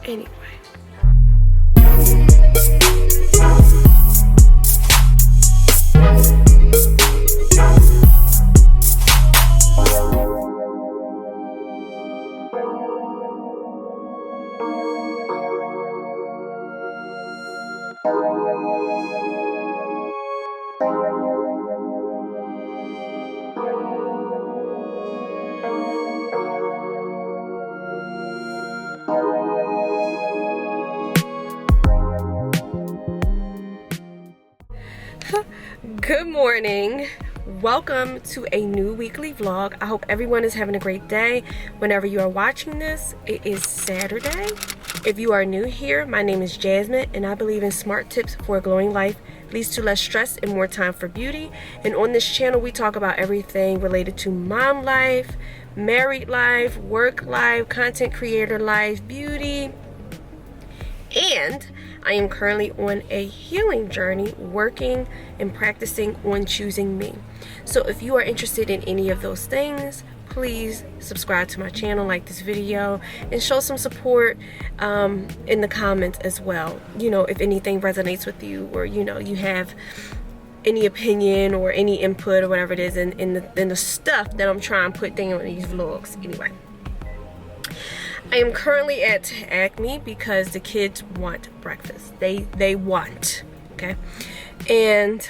Anyway. Good morning. Welcome to a new weekly vlog. I hope everyone is having a great day. Whenever you are watching this, it is Saturday. If you are new here, my name is Jasmine and I believe in smart tips for a glowing life leads to less stress and more time for beauty. And on this channel, we talk about everything related to mom life, married life, work life, content creator life, beauty, and I am currently on a healing journey, working and practicing on choosing me. So if you are interested in any of those things, please subscribe to my channel, like this video, and show some support in the comments as well. You know, if anything resonates with you, or you know, you have any opinion or any input or whatever it is in the stuff that I'm trying to put down in these vlogs. Anyway, I am currently at Acme because the kids want breakfast. They want, okay? And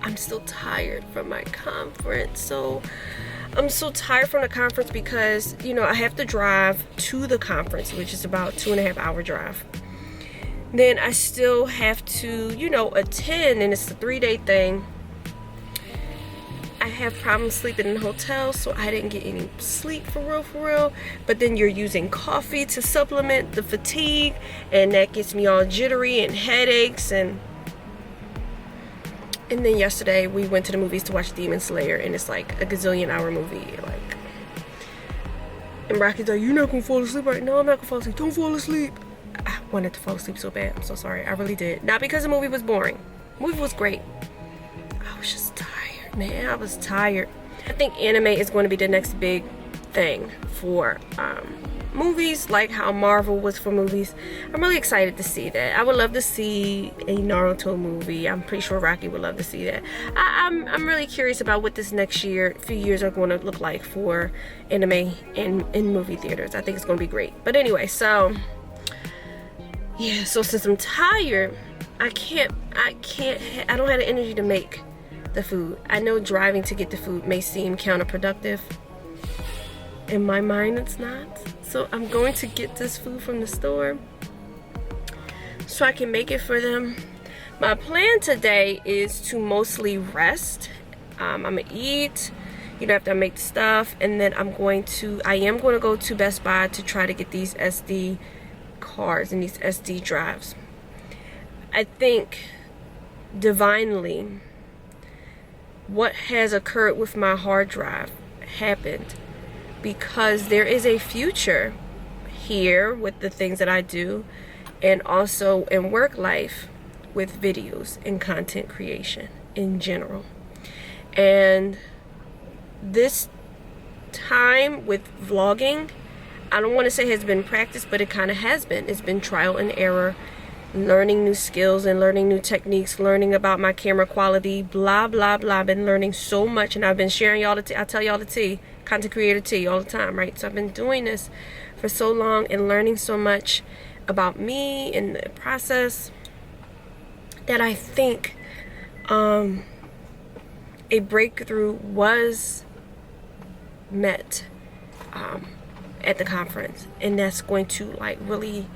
I'm still tired from my conference. So I'm so tired from the conference because, you know, I have to drive to the conference, which is about 2.5 hour drive. Then I still have to, you know, attend, and it's a 3-day thing. I have problems sleeping in the hotel, so I didn't get any sleep for real. But then you're using coffee to supplement the fatigue, and that gets me all jittery and headaches. And then yesterday we went to the movies to watch Demon Slayer, and it's like a gazillion hour movie. Like, and Rocky's like, "You're not gonna fall asleep right now." I'm not gonna fall asleep. Don't fall asleep. I wanted to fall asleep so bad. I'm so sorry. I really did. Not because the movie was boring. The movie was great. I was just tired. Man, I was tired. I think anime is going to be the next big thing for movies, like how Marvel was for movies. I'm really excited to see that. I would love to see a Naruto movie. I'm pretty sure Rocky would love to see that. I'm really curious about what this next few years are going to look like for anime in movie theaters. I think it's going to be great. But anyway, so yeah, so since I'm tired, I don't have the energy to make the food. I know driving to get the food may seem counterproductive. In my mind, it's not. So I'm going to get this food from the store so I can make it for them. My plan today is to mostly rest. I'm gonna eat, you know, after I make the stuff, and then I am going to go to Best Buy to try to get these SD cards and these SD drives. I think divinely what has occurred with my hard drive happened because there is a future here with the things that I do, and also in work life with videos and content creation in general. And this time with vlogging, I don't want to say has been practice, but it kind of has been. It's been trial and error, learning new skills and learning new techniques, learning about my camera quality, blah blah blah. I've been learning so much, and I've been sharing y'all the tea. I tell y'all the tea, content creator tea all the time, right? So I've been doing this for so long and learning so much about me and the process that I think a breakthrough was met at the conference, and that's going to like really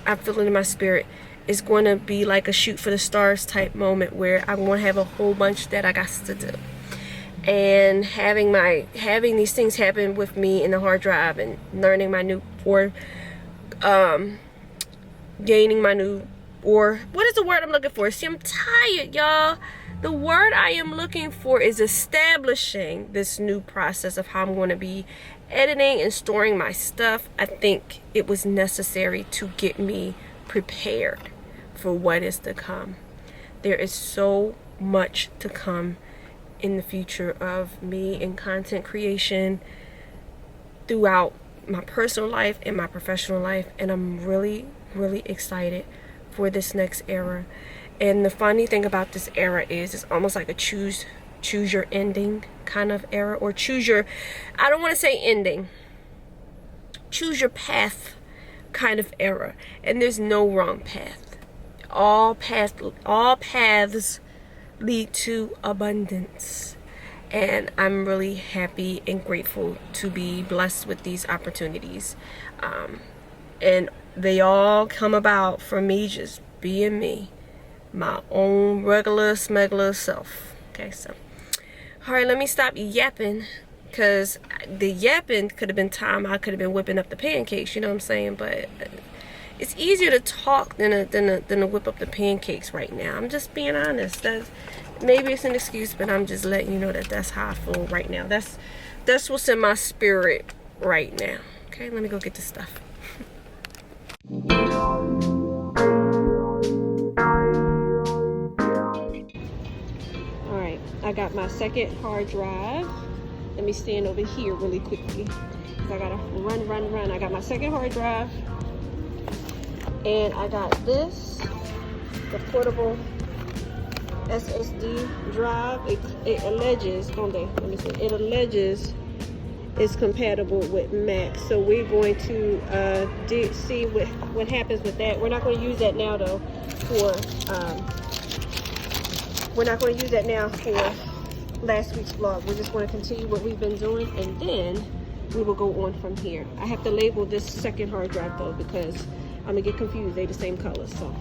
I feel it in my spirit. It's going to be like a shoot for the stars type moment where I'm going to have a whole bunch that I got to do. And having these things happen with me in the hard drive and learning my new, or gaining my new, or what is the word I'm looking for? See, I'm tired, y'all. The word I am looking for is establishing this new process of how I'm going to be editing and storing my stuff. I think it was necessary to get me prepared for what is to come. There is so much to come in the future of me and content creation throughout my personal life and my professional life, and I'm really, really excited for this next era. And the funny thing about this era is it's almost like a choose your ending kind of era, or choose your, I don't want to say ending, choose your path kind of era. And there's no wrong path. All paths lead to abundance. And I'm really happy and grateful to be blessed with these opportunities. And they all come about from me just being me, my own regular smuggler self. Okay, so all right, let me stop yapping, because the yapping could have been time I could have been whipping up the pancakes, you know what I'm saying? But it's easier to talk than to whip up the pancakes right now. I'm just being honest. Maybe it's an excuse, but I'm just letting you know that that's how I feel right now. That's what's in my spirit right now. Okay, let me go get this stuff. Alright, I got my second hard drive. Let me stand over here really quickly, because I gotta run. I got my second hard drive, and I got this, the portable SSD drive. It alleges, let me see, it alleges it's compatible with Mac. So we're going to see what happens with that. We're not going to use that now though for last week's vlog. We're just going to continue what we've been doing, and then we will go on from here. I have to label this second hard drive though, because I'm gonna get confused. They're the same color. So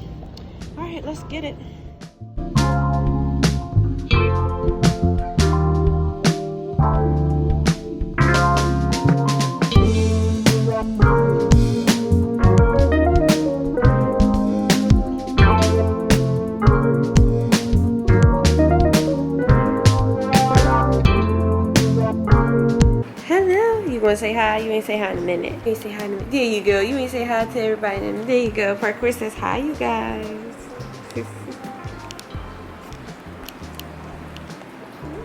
all right, let's get it. Say hi. You ain't say hi in a minute. You ain't say hi in a minute. There you go. You ain't say hi to everybody in a minute. There you go. Parkour says hi, you guys.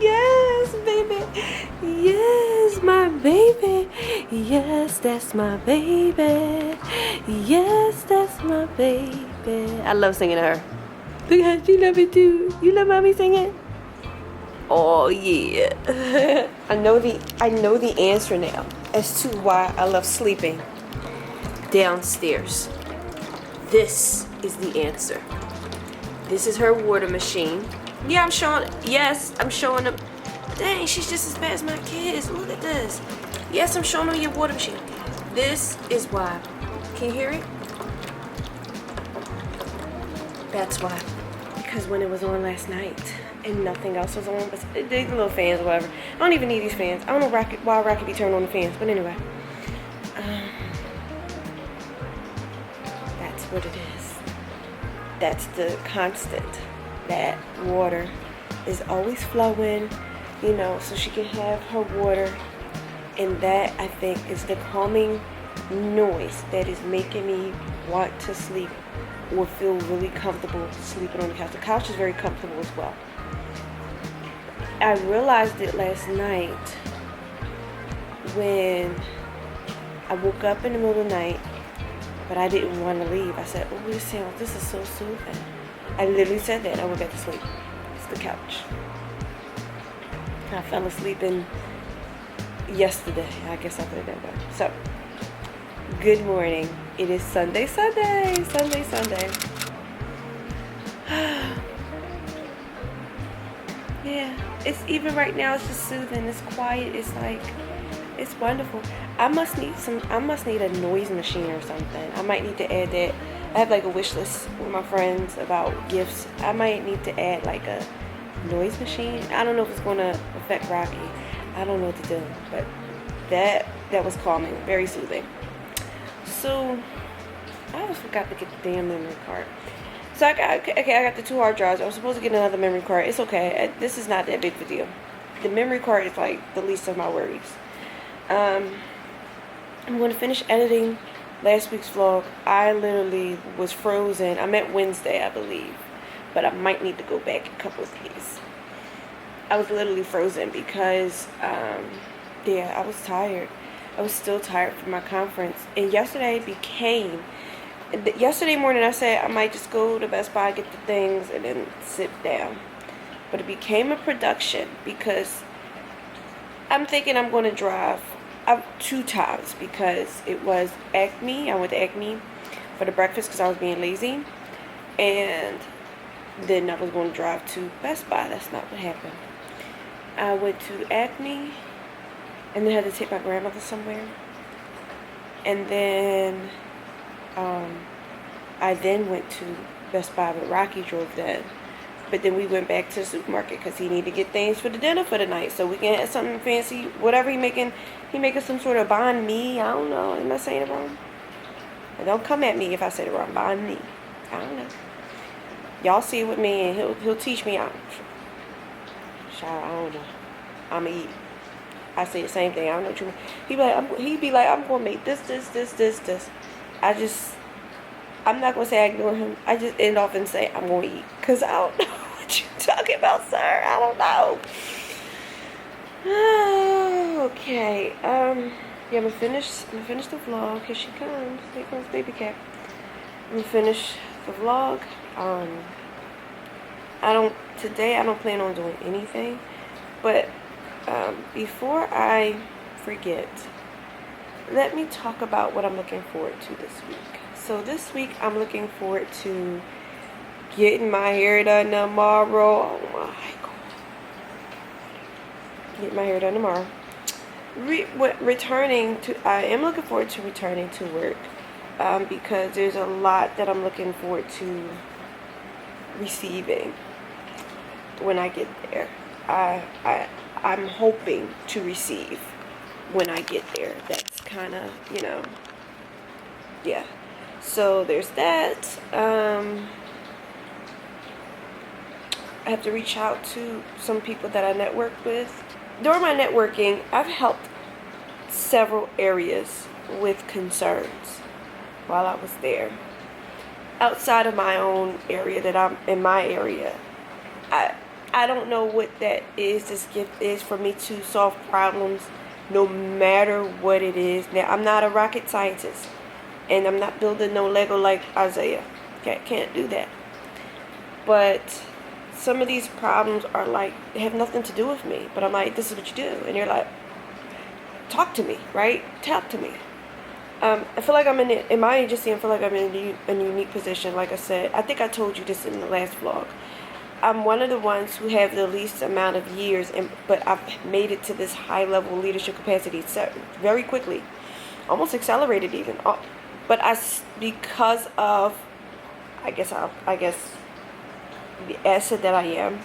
Yes, baby. Yes, my baby. Yes, that's my baby. Yes, that's my baby. I love singing to her. Look how she love it too. You love mommy singing? Oh yeah. I know the answer now as to why I love sleeping downstairs. This is the answer. This is her water machine. Yeah, I'm showing them. Dang, she's just as bad as my kids. Look at this. Yes, I'm showing them your water machine. This is why. Can you hear it? That's why. Because when it was on last night and nothing else was on, but these little fans or whatever. I don't even need these fans. I don't know why Rocky be turning on the fans, but anyway. That's what it is. That's the constant. That water is always flowing, you know, so she can have her water. And that, I think, is the calming noise that is making me want to sleep or feel really comfortable sleeping on the couch. The couch is very comfortable as well. I realized it last night when I woke up in the middle of the night, but I didn't want to leave. I said, oh, this is so soothing. I literally said that and I went back to sleep. It's the couch. I fell asleep yesterday. I guess I put it that way. So, good morning. It is Sunday. Yeah, it's even right now. It's just soothing. It's quiet. It's like, it's wonderful. I must need a noise machine or something. I might need to add that. I have like a wish list with my friends about gifts. I might need to add like a noise machine. I don't know if it's gonna affect Rocky. I don't know what to do, but that was calming, very soothing. So I almost forgot to get the damn memory card. So I got the 2 hard drives. I was supposed to get another memory card. It's okay. This is not that big of a deal. The memory card is like the least of my worries. I'm going to finish editing last week's vlog. I literally was frozen. I met Wednesday, I believe, but I might need to go back a couple of days. I was literally frozen because, yeah, I was tired. I was still tired from my conference. And yesterday morning I said I might just go to Best Buy, get the things, and then sit down. But it became a production because I'm thinking I'm going to drive up 2 times because it was Acme. I went to Acme for the breakfast because I was being lazy. And then I was going to drive to Best Buy. That's not what happened. I went to Acme and then had to take my grandmother somewhere. And then I then went to Best Buy, but Rocky drove then. But then we went back to the supermarket because he needed to get things for the dinner for the night, so we can have something fancy. Whatever he making some sort of banh mi. I don't know. Am I saying it wrong? And don't come at me if I say it wrong. Banh mi. I don't know. Y'all see it with me, and he'll teach me out. Child, I don't know. I'ma eat. I say the same thing. I don't know what you mean. He'd be like, I'm gonna make this. I'm not gonna say I ignore him. I just end off and say I'm gonna eat, cause I don't know what you're talking about, sir. I don't know. Okay. Yeah, I'm gonna finish the vlog. Here she comes. Here comes baby cat. I'm gonna finish the vlog. Today I don't plan on doing anything, but before I forget, let me talk about what I'm looking forward to this week. So this week I'm looking forward to getting my hair done tomorrow. Oh my god. Get my hair done tomorrow. I am looking forward to returning to work because there's a lot that I'm looking forward to receiving when I get there. I'm hoping to receive when I get there. That's kind of, yeah. So there's that. I have to reach out to some people that I network with. During my networking, I've helped several areas with concerns while I was there. Outside of my own area, that I'm in my area, I don't know what that is. This gift is for me to solve problems no matter what it is. Now, I'm not a rocket scientist, and I'm not building no Lego like Isaiah. Can't do that. But some of these problems are like, they have nothing to do with me. But I'm like, this is what you do. And you're like, talk to me, right? Talk to me. I feel like I'm in my agency, I feel like I'm in a unique position. Like I said, I think I told you this in the last vlog. I'm one of the ones who have the least amount of years, but I've made it to this high level leadership capacity very quickly, almost accelerated even. But because of, I guess the asset that I am,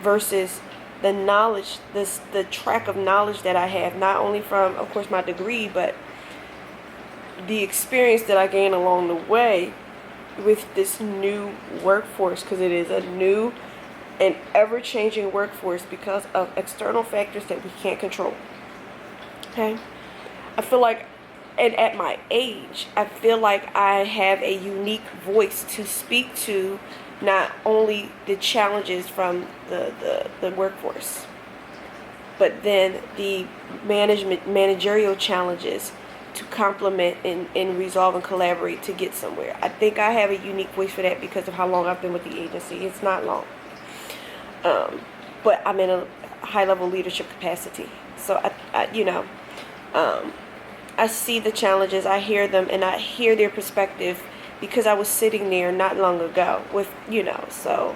versus the knowledge, the track of knowledge that I have, not only from, of course, my degree, but the experience that I gained along the way with this new workforce, because it is a new and ever-changing workforce because of external factors that we can't control. Okay? I feel like, and at my age, I feel like I have a unique voice to speak to not only the challenges from the workforce, but then the managerial challenges to complement and resolve and collaborate to get somewhere. I think I have a unique voice for that because of how long I've been with the agency. It's not long. But I'm in a high-level leadership capacity. So, I see the challenges, I hear them, and I hear their perspective because I was sitting there not long ago with, so,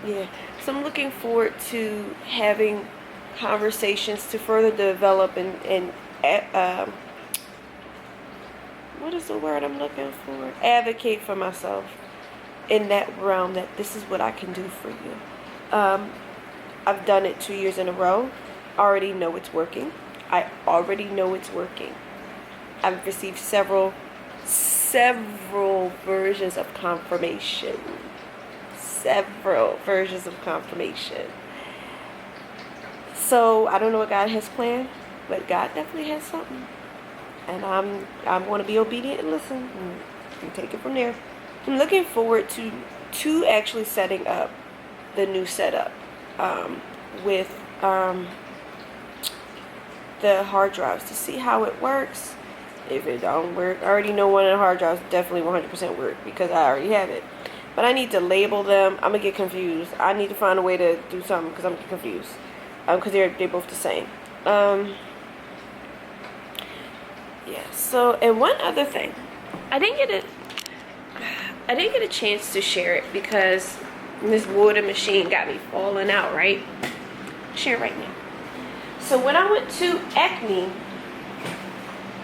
yeah. So I'm looking forward to having conversations to further develop and what is the word I'm looking for? Advocate for myself in that realm, that this is what I can do for you. I've done it 2 years in a row. Already know it's working. I already know it's working. I've received several versions of confirmation. Several versions of confirmation. So I don't know what God has planned, but God definitely has something, and I'm going to be obedient and listen and take it from there. I'm looking forward to actually setting up the new setup with the hard drives to see how it works. If it don't work, I already know one of the hard drives definitely 100% work because I already have it. But I need to label them. I'm gonna get confused. I need to find a way to do something because I'm getting confused. Because they're both the same. Yeah. So, and one other thing, I didn't get a chance to share it because this water machine got me falling out. Right. Share it right now. So when I went to Acme,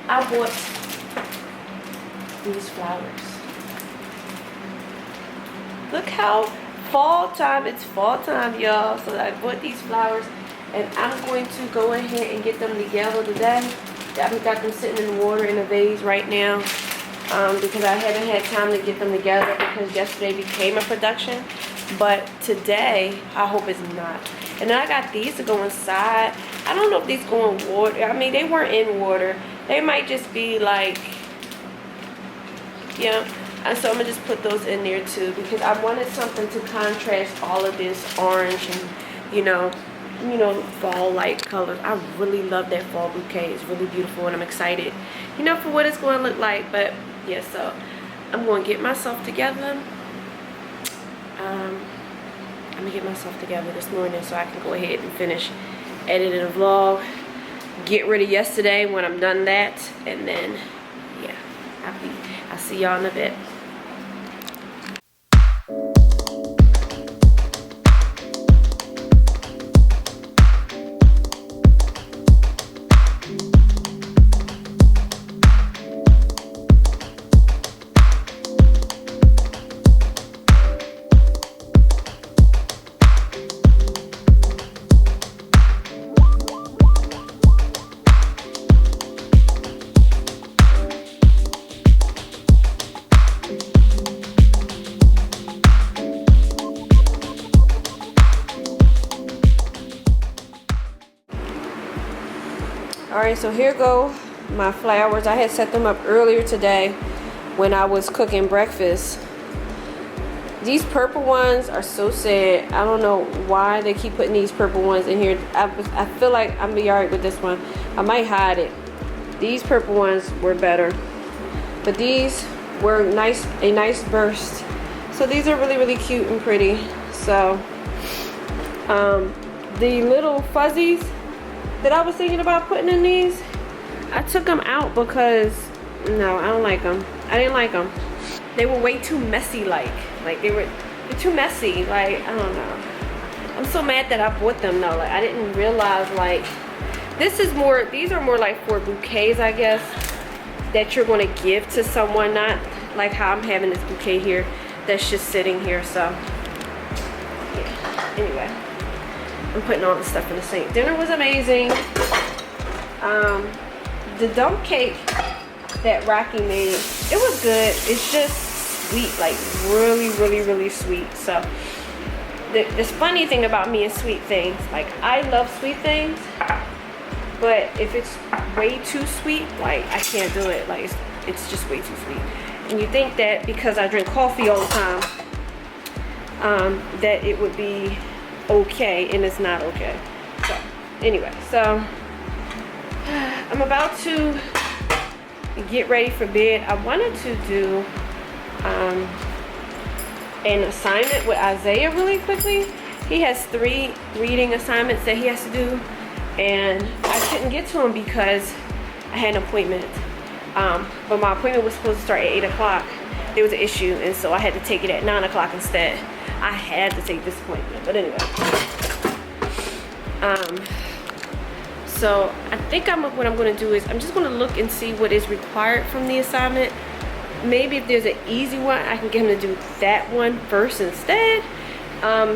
I bought these flowers. Look how fall time, it's fall time, y'all. So I bought these flowers and I'm going to go ahead and get them together today. I've got them sitting in water in a vase right now because I haven't had time to get them together because yesterday became a production. But today, I hope it's not. And then I got these to go inside. I don't know if these go in water. I mean, they weren't in water. They might just be like, yeah. And so I'm gonna just put those in there too because I wanted something to contrast all of this orange and you know, fall light colors. I really love that fall bouquet. It's really beautiful and I'm excited, you know, for what it's going to look like. But yeah, so I'm going to get myself together. I'm gonna get myself together this morning so I can go ahead and finish editing a vlog, get rid of yesterday when I'm done that, and then yeah, I'll see y'all in a bit. Alright, so here go my flowers. I had set them up earlier today when I was cooking breakfast. These purple ones are so sad. I don't know why they keep putting these purple ones in here. I feel like I'm gonna be alright with this one. I might hide it. These purple ones were better, but these were a nice burst. So these are really, really cute and pretty. So the little fuzzies that I was thinking about putting in these, I took them out because no, I don't like them. I didn't like them. They were way too messy. Like they're too messy. Like, I don't know. I'm so mad that I bought them though. Like, I didn't realize like these are more like for bouquets, I guess, that you're going to give to someone, not like how I'm having this bouquet here that's just sitting here. So yeah, anyway, I'm putting all the stuff in the sink. Dinner was amazing. The dump cake that Rocky made, it was good. It's just sweet, like really, really, really sweet. So this funny thing about me is sweet things. Like, I love sweet things, but if it's way too sweet, like, I can't do it. Like, it's just way too sweet. And you think that because I drink coffee all the time, that it would be okay, and it's not okay. So anyway, so I'm about to get ready for bed. I wanted to do an assignment with Isaiah really quickly. He has 3 reading assignments that he has to do, and I couldn't get to him because I had an appointment. But my appointment was supposed to start at 8 o'clock. There was an issue, and so I had to take it at 9 o'clock instead. I had to take this appointment, but anyway. So I think what I'm going to do is I'm just going to look and see what is required from the assignment. Maybe if there's an easy one, I can get him to do that one first instead.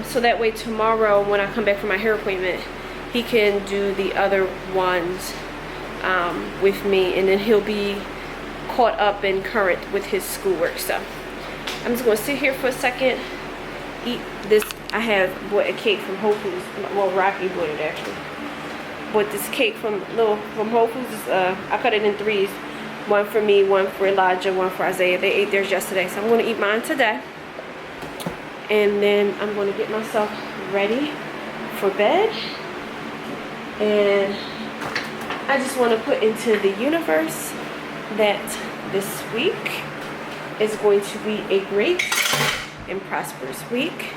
So that way tomorrow when I come back from my hair appointment, he can do the other ones with me, and then he'll be caught up and current with his schoolwork. So I'm just going to sit here for a second, eat this. I have bought a cake from Whole Foods. Well, Rocky bought it actually. Bought this cake from Whole Foods. I cut it in 3s. One for me, one for Elijah, one for Isaiah. They ate theirs yesterday, so I'm going to eat mine today. And then I'm going to get myself ready for bed. And I just want to put into the universe that this week is going to be a great and prosperous week.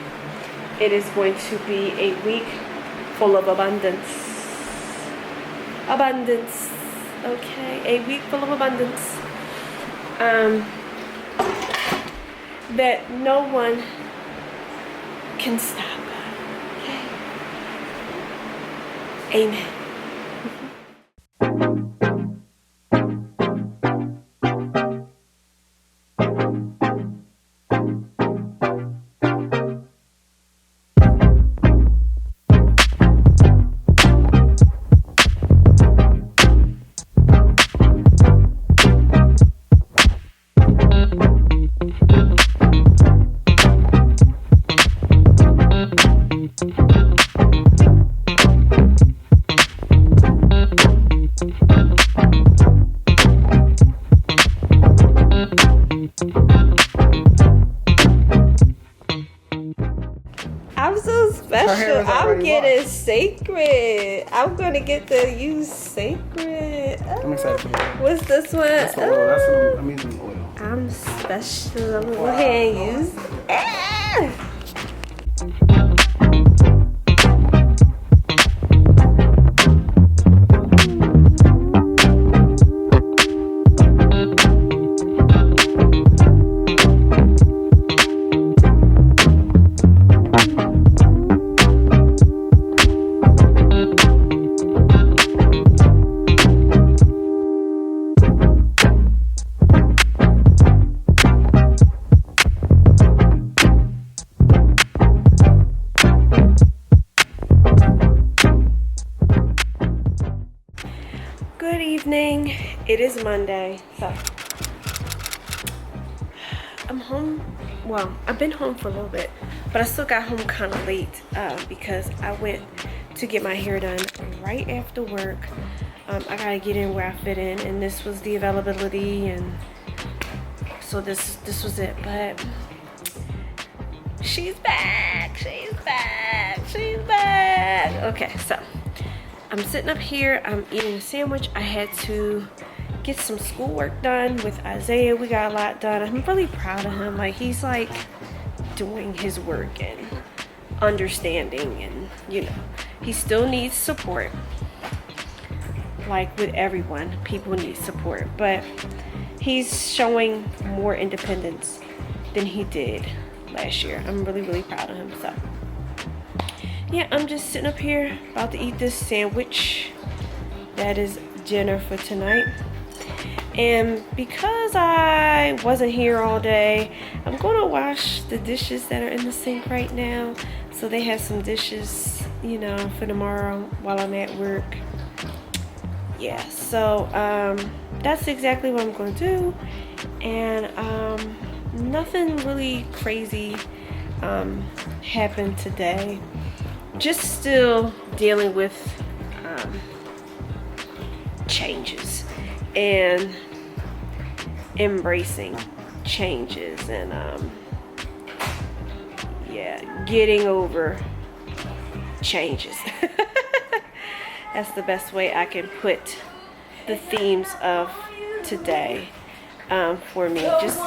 It is going to be a week full of abundance. Abundance. Okay, a week full of abundance. That no one can stop. Okay. Amen. I'm so special. I'm getting sacred. I'm gonna get to use sacred. I'm excited for you. What's this one? That's the oil. That's the amazing oil. I'm special. I'm gonna go ahead and use. Good evening. It is Monday, so I'm home. Well, I've been home for a little bit, but I still got home kind of late because I went to get my hair done right after work. I gotta get in where I fit in, and this was the availability, and so this was it. But she's back. She's back. She's back. Okay, so I'm sitting up here, I'm eating a sandwich. I had to get some schoolwork done with Isaiah. We got a lot done. I'm really proud of him. Like, he's like doing his work and understanding, and you know, he still needs support. Like with everyone, people need support, but he's showing more independence than he did last year. I'm really proud of him. So yeah, I'm just sitting up here about to eat this sandwich. That is dinner for tonight. And because I wasn't here all day, I'm gonna wash the dishes that are in the sink right now. So they have some dishes, you know, for tomorrow while I'm at work. Yeah, so that's exactly what I'm gonna do. And nothing really crazy happened today. Just still dealing with changes and embracing changes, and yeah, getting over changes. That's the best way I can put the themes of today for me. Just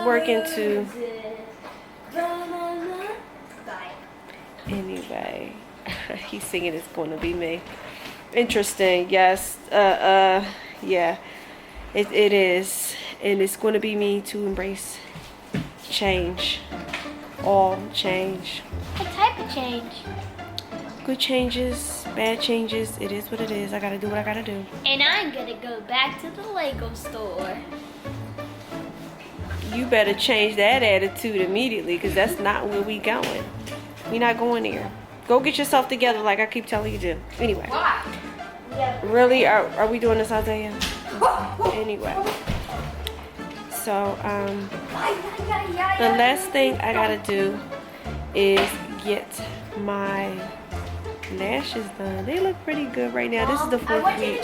working to. Anyway, he's singing It's Gonna Be Me. Interesting, yes. Yeah, it is. And it's gonna be me to embrace change. All change. What type of change? Good changes, bad changes. It is what it is. I gotta do what I gotta do. And I'm gonna go back to the Lego store. You better change that attitude immediately, because that's not where we going. We not going there. Go get yourself together like I keep telling you to. Anyway. Why? Really? Are we doing this, Isaiah? Anyway. So, the last thing I gotta do is get my lashes done. They look pretty good right now. This is the 4th week.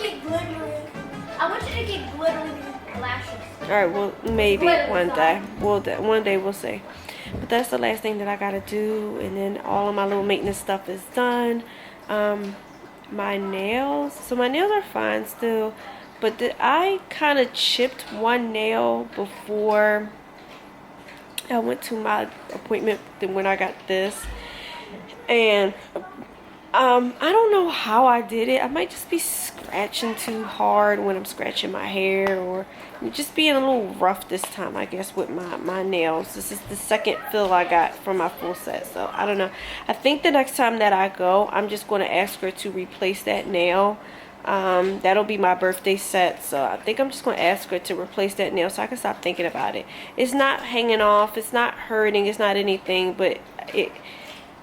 I want you to get glittering lashes. Alright, well, maybe one day. One day we'll see. But that's the last thing that I gotta do, and then all of my little maintenance stuff is done. my nails. So my nails are fine still, but I kind of chipped one nail before I went to my appointment when I got this. And I don't know how I did it. I might just be scratching too hard when I'm scratching my hair, or just being a little rough this time, I guess, with my nails. This is the second fill I got from my full set, so I don't know. I think the next time that I go, I'm just going to ask her to replace that nail. That'll be my birthday set, so I think I'm just going to ask her to replace that nail so I can stop thinking about it. It's not hanging off, it's not hurting, it's not anything, but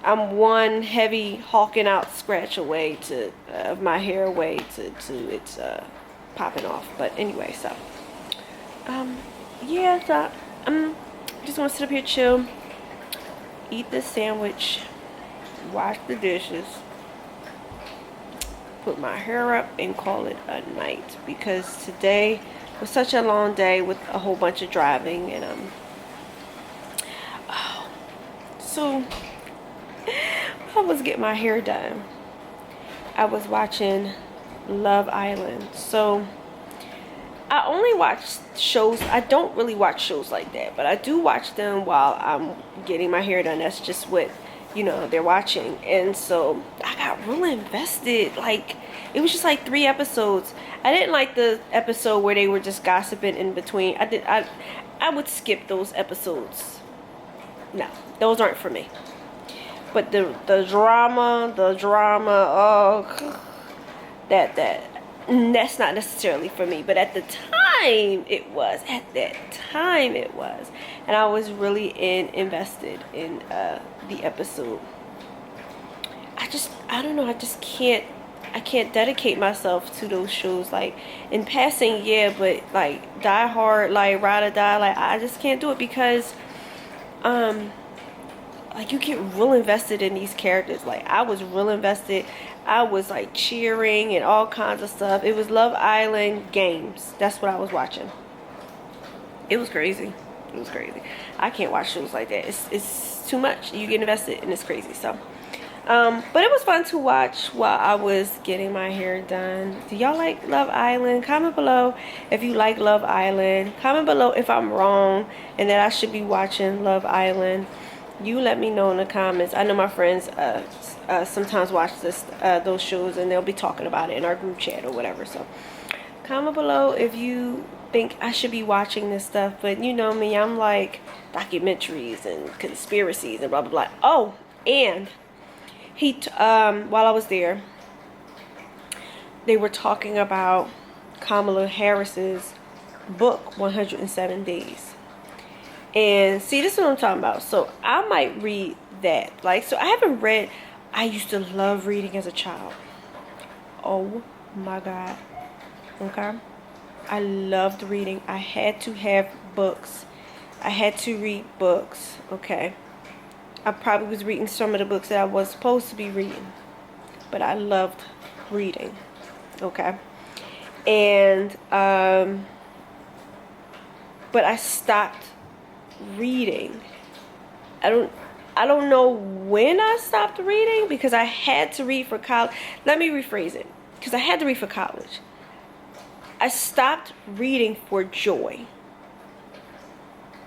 I'm one heavy hawking out scratch away to my hair away to it's popping off. But anyway, so yeah, so I'm just gonna sit up here, chill, eat this sandwich, wash the dishes, put my hair up, and call it a night, because today was such a long day with a whole bunch of driving. And so I was getting my hair done, I was watching Love Island. So I only watch shows, I don't really watch shows like that, but I do watch them while I'm getting my hair done. That's just what, you know, they're watching. And so I got really invested. Like, it was just like 3 episodes. I didn't like the episode where they were just gossiping in between. I would skip those episodes. No, those aren't for me. But the drama, oh, that's not necessarily for me. But at the time, it was. At that time, it was. And I was really invested in the episode. I don't know, I can't dedicate myself to those shows. Like, in passing, yeah, but like Die Hard, like Ride or Die, like I just can't do it, because like, you get real invested in these characters. Like, I was real invested. I was like cheering and all kinds of stuff. It was Love Island Games. That's what I was watching. It was crazy. It was crazy. I can't watch shows like that. It's too much. You get invested and it's crazy. So but it was fun to watch while I was getting my hair done. Do y'all like Love Island? Comment below if you like Love Island. Comment below if I'm wrong and that I should be watching Love Island. You let me know in the comments. I know my friends sometimes watch those shows, and they'll be talking about it in our group chat or whatever. So comment below if you think I should be watching this stuff. But you know me, I'm like documentaries and conspiracies and blah blah blah. Oh, and while I was there, they were talking about Kamala Harris's book, 107 Days. And see, this is what I'm talking about. So I might read that. Like, so I haven't read. I used to love reading as a child. Oh my God. Okay. I loved reading. I had to have books. I had to read books. Okay. I probably was reading some of the books that I was supposed to be reading, but I loved reading. Okay. And but I stopped reading. I don't know when I stopped reading, because I had to read for college. Let me rephrase it. Because I had to read for college. I stopped reading for joy.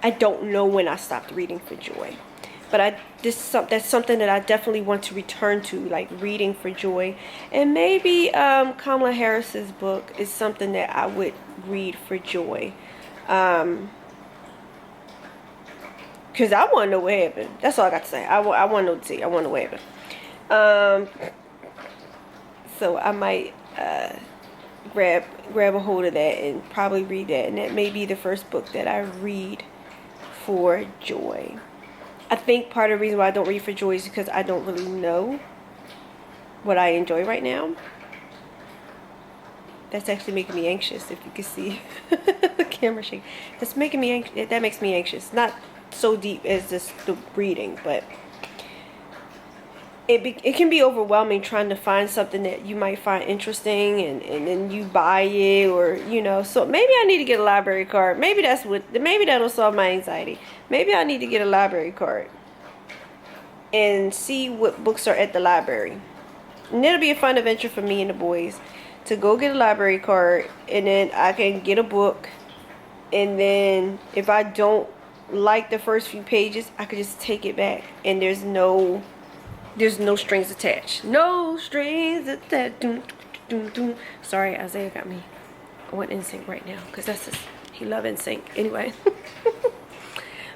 I don't know when I stopped reading for joy, but that's something that I definitely want to return to, like reading for joy. And maybe Kamala Harris's book is something that I would read for joy. Because I want to know what happened. That's all I got to say. I want to know the tea. I want to know what happened. So I might grab a hold of that and probably read that. And that may be the first book that I read for joy. I think part of the reason why I don't read for joy is because I don't really know what I enjoy right now. That's actually making me anxious, if you can see the camera shake. That's making me anxious. That makes me anxious. Not so deep as just the reading, but it can be overwhelming trying to find something that you might find interesting, and then you buy it, or you know. So maybe I need to get a library card. Maybe that'll solve my anxiety. Maybe I need to get a library card and see what books are at the library. And it'll be a fun adventure for me and the boys to go get a library card, and then I can get a book, and then if I don't like the first few pages, I could just take it back, and there's no strings attached. No strings attached. Doom, doom, doom. Sorry, Isaiah got me. I want NSYNC right now because that's just, he loves NSYNC. Anyway,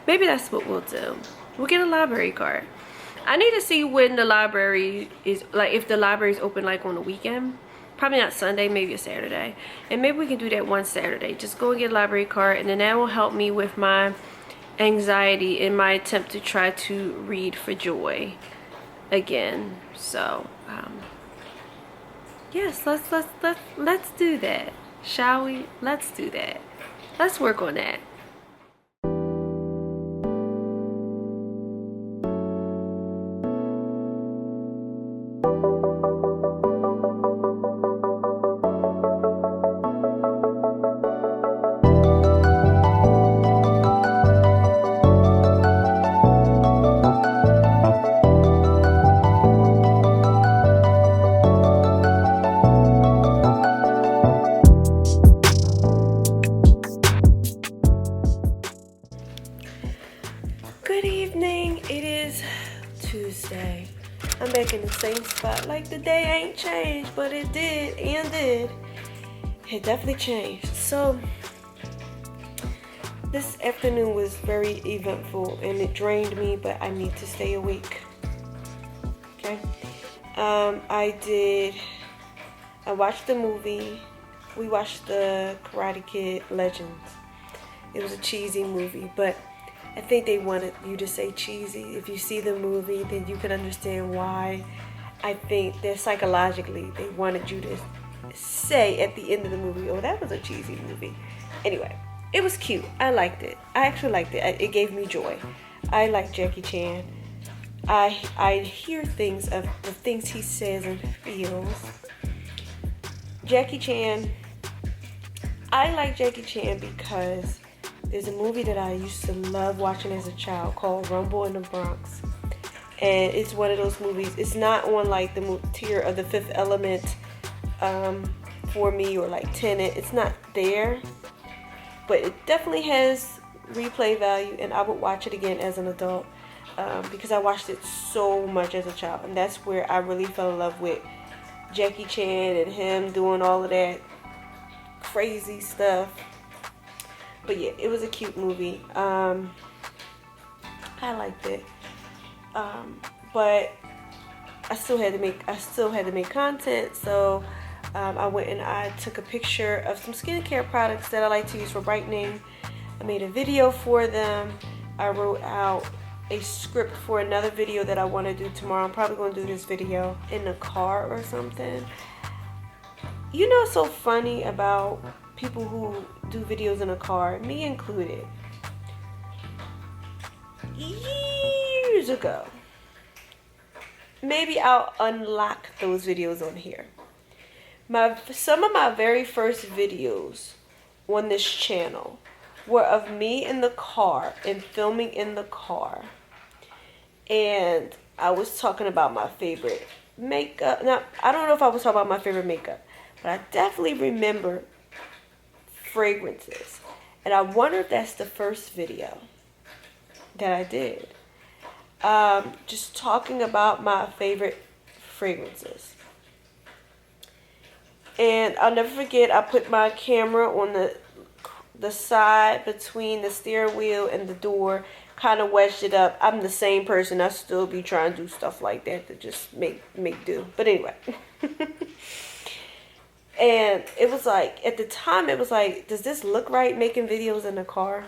maybe that's what we'll do. We'll get a library card. I need to see when the library is, like, if the library is open like on the weekend. Probably not Sunday, maybe a Saturday. And maybe we can do that one Saturday. Just go and get a library card, and then that will help me with my anxiety in my attempt to try to read for joy again. So yes, let's do that, shall we? Let's do that. Let's work on that. Good evening. It is Tuesday. I'm back in the same spot. Like, the day ain't changed, but it did. It definitely changed. So this afternoon was very eventful, and it drained me, but I need to stay awake. Okay. I watched the movie. We watched the Karate Kid Legends. It was a cheesy movie, but I think they wanted you to say cheesy. If you see the movie, then you can understand why. I think that psychologically they wanted you to say at the end of the movie, oh, that was a cheesy movie. Anyway, it was cute. I liked it. I actually liked it. It gave me joy. I like Jackie Chan. I hear things of the things he says and feels. Jackie Chan, I like Jackie Chan because there's a movie that I used to love watching as a child called Rumble in the Bronx. And it's one of those movies. It's not on like the tier of The Fifth Element for me, or like Tenet. It's not there. But it definitely has replay value, and I would watch it again as an adult because I watched it so much as a child. And that's where I really fell in love with Jackie Chan and him doing all of that crazy stuff. But yeah, it was a cute movie. I liked it. But I still had to make content, so I went and I took a picture of some skincare products that I like to use for brightening. I made a video for them. I wrote out a script for another video that I want to do tomorrow. I'm probably going to do this video in the car or something. You know what's so funny about people who do videos in a car, me included? Years ago, maybe I'll unlock those videos on here. Some of my very first videos on this channel were of me in the car and filming in the car. And I was talking about my favorite makeup. Now, I don't know if I was talking about my favorite makeup, but I definitely remember fragrances. And I wonder if that's the first video that I did. Just talking about my favorite fragrances. And I'll never forget, I put my camera on the side between the steering wheel and the door, kind of wedged it up. I'm the same person. I still be trying to do stuff like that to just make do. But anyway. And it was like, at the time, it was like, does this look right, making videos in the car?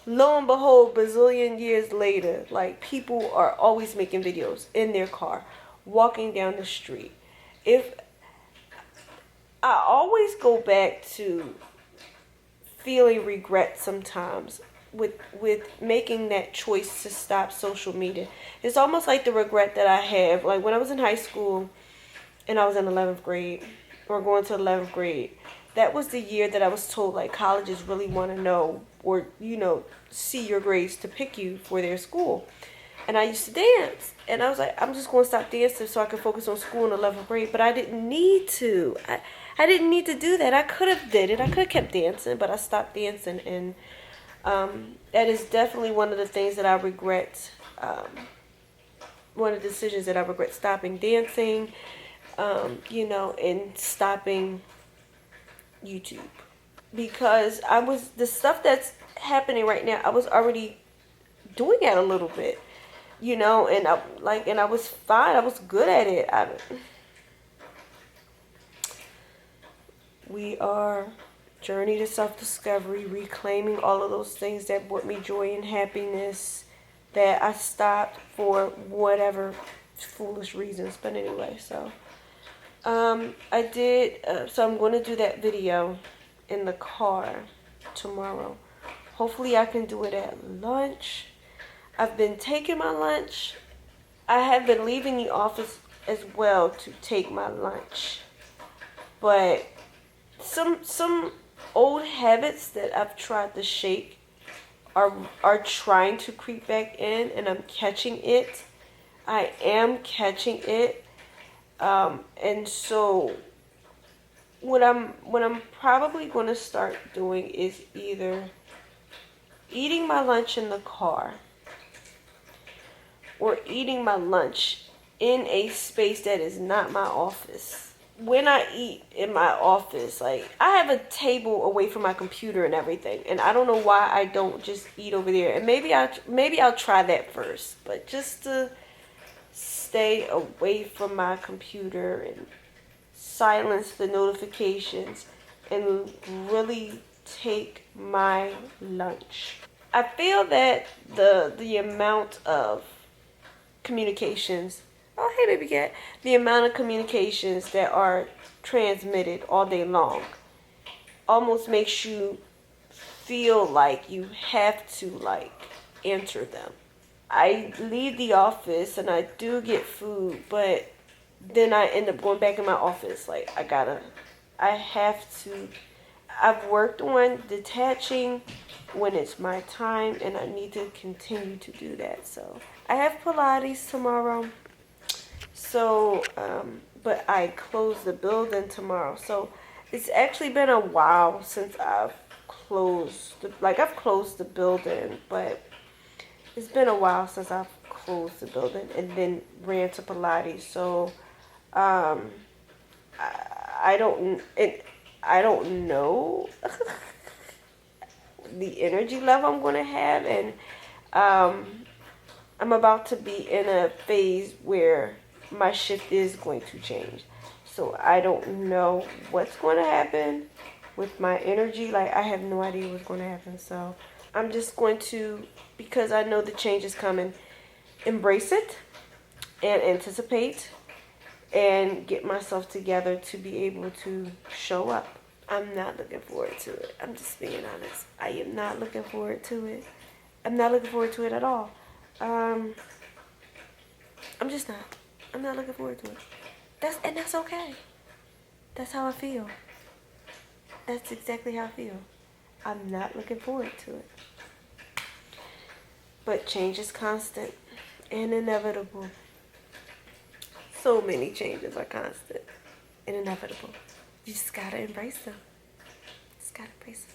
Lo and behold, bazillion years later, like, people are always making videos in their car, walking down the street. I always go back to feeling regret sometimes with making that choice to stop social media. It's almost like the regret that I have, like when I was in high school and I was in 11th grade, or going to 11th grade. That was the year that I was told, like, colleges really want to know, or, you know, see your grades to pick you for their school. And I used to dance. And I was like, I'm just going to stop dancing so I can focus on school in 11th grade. But I didn't need to. I didn't need to do that. I could have did it. I could have kept dancing, but I stopped dancing. And that is definitely one of the things that I regret. One of the decisions that I regret, stopping dancing, and stopping YouTube. Because the stuff that's happening right now, I was already doing it a little bit. And I was fine. I was good at it. We are journey to self-discovery, reclaiming all of those things that brought me joy and happiness that I stopped for whatever foolish reasons. But anyway, so I did. So I'm going to do that video in the car tomorrow. Hopefully I can do it at lunch. I've been taking my lunch. I have been leaving the office as well to take my lunch. But some old habits that I've tried to shake are trying to creep back in, and I'm catching it. I am catching it. And so what I'm probably going to start doing is either eating my lunch in the car or eating my lunch in a space that is not my office. When I eat in my office, like, I have a table away from my computer and everything, and I don't know why I don't just eat over there. And maybe I'll try that first, but just to stay away from my computer and silence the notifications and really take my lunch. I feel that the amount of communications, oh hey baby cat, the amount of communications that are transmitted all day long almost makes you feel like you have to answer them. I leave the office and I do get food, but then I end up going back in my office. I've worked on detaching when it's my time, and I need to continue to do that. So I have Pilates tomorrow. So, but I close the building tomorrow. So it's actually been a while since I've closed the building, but it's been a while since I've closed the building and then ran to Pilates. So, I don't know the energy level I'm going to have, and I'm about to be in a phase where my shift is going to change. So I don't know what's going to happen with my energy. I have no idea what's going to happen. So I'm just going to, because I know the change is coming, embrace it and anticipate and get myself together to be able to show up. I'm not looking forward to it. I'm just being honest. I am not looking forward to it. I'm not looking forward to it at all. I'm just not. I'm not looking forward to it. That's okay. That's how I feel. That's exactly how I feel. I'm not looking forward to it. But change is constant and inevitable. So many changes are constant and inevitable. You just gotta embrace them. Just gotta embrace them.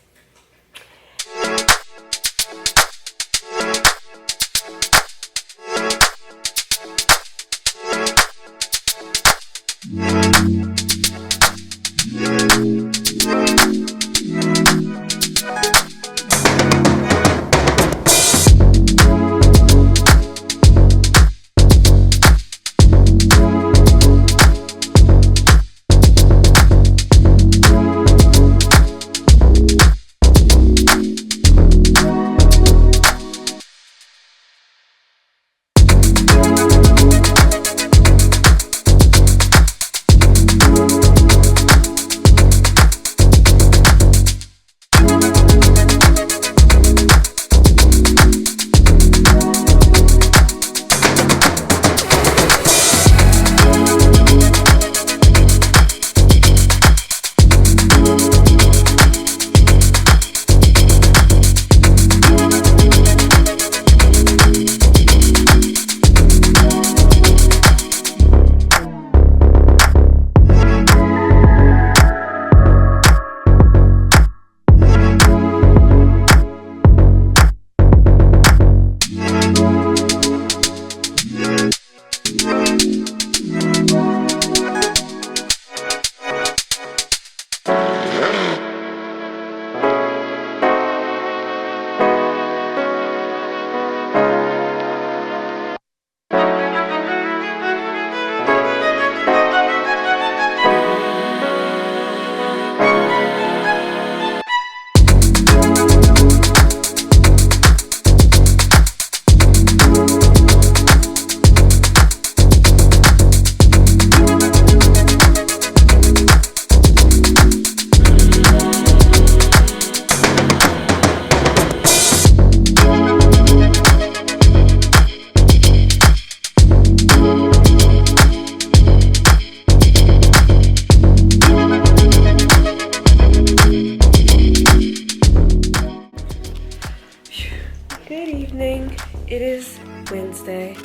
it is Wednesday.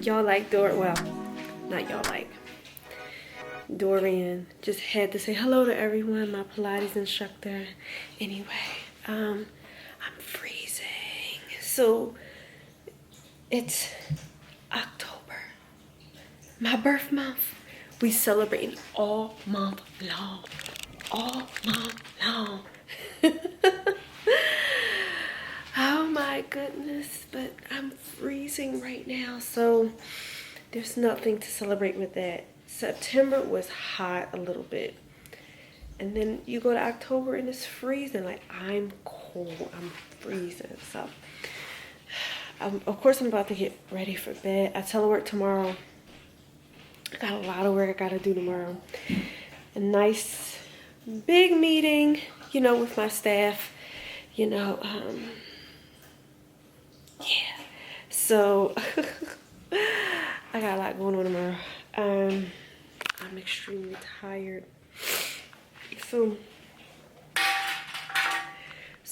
Y'all like well, not y'all like. Dorian just had to say hello to everyone, my Pilates instructor. Anyway, I'm freezing. So it's October, my birth month. We celebrating all month long. All month long. Oh my goodness, but I'm freezing right now, so there's nothing to celebrate with that. September was hot a little bit, and then you go to October and it's freezing. Like, I'm cold, I'm freezing. So of course I'm about to get ready for bed. I telework tomorrow. I got a lot of work I gotta do tomorrow. A nice big meeting, you know, with my staff, you know. Yeah, so I got a lot going on tomorrow. I'm extremely tired. So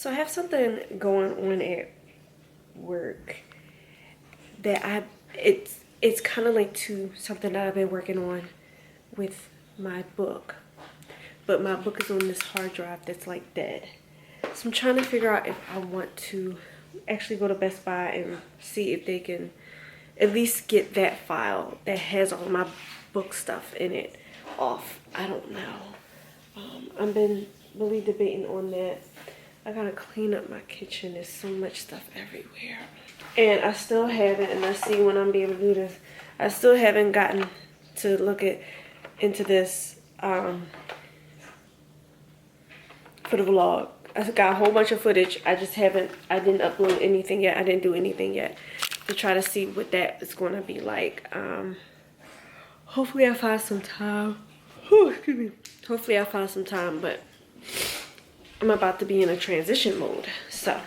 I have something going on at work that it's kind of linked to something that I've been working on with my book. But my book is on this hard drive that's like dead. So I'm trying to figure out if I want to actually go to Best Buy and see if they can at least get that file that has all my book stuff in it off. I don't know. I've been really debating on that. I gotta clean up my kitchen. There's so much stuff everywhere. And I still haven't, and I see when I'm able to do this, I still haven't gotten to look into this for the vlog. I got a whole bunch of footage. I didn't upload anything yet. I didn't do anything yet to try to see what that is going to be like. Hopefully I find some time. Excuse me. Hopefully I find some time, but I'm about to be in a transition mode. So,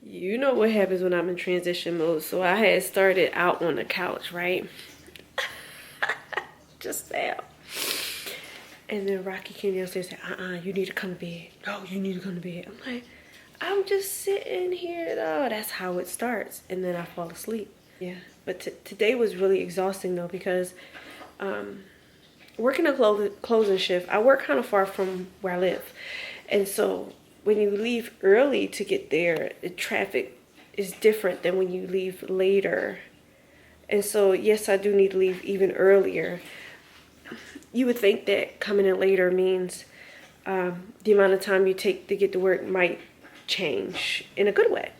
you know what happens when I'm in transition mode. So I had started out on the couch, right? Just now. And then Rocky came downstairs and said, you need to come to bed. No, you need to come to bed. I'm like, I'm just sitting here though. That's how it starts. And then I fall asleep. Yeah, but today was really exhausting though, because working a closing shift, I work kind of far from where I live. And so when you leave early to get there, the traffic is different than when you leave later. And so, yes, I do need to leave even earlier. You would think that coming in later means the amount of time you take to get to work might change in a good way.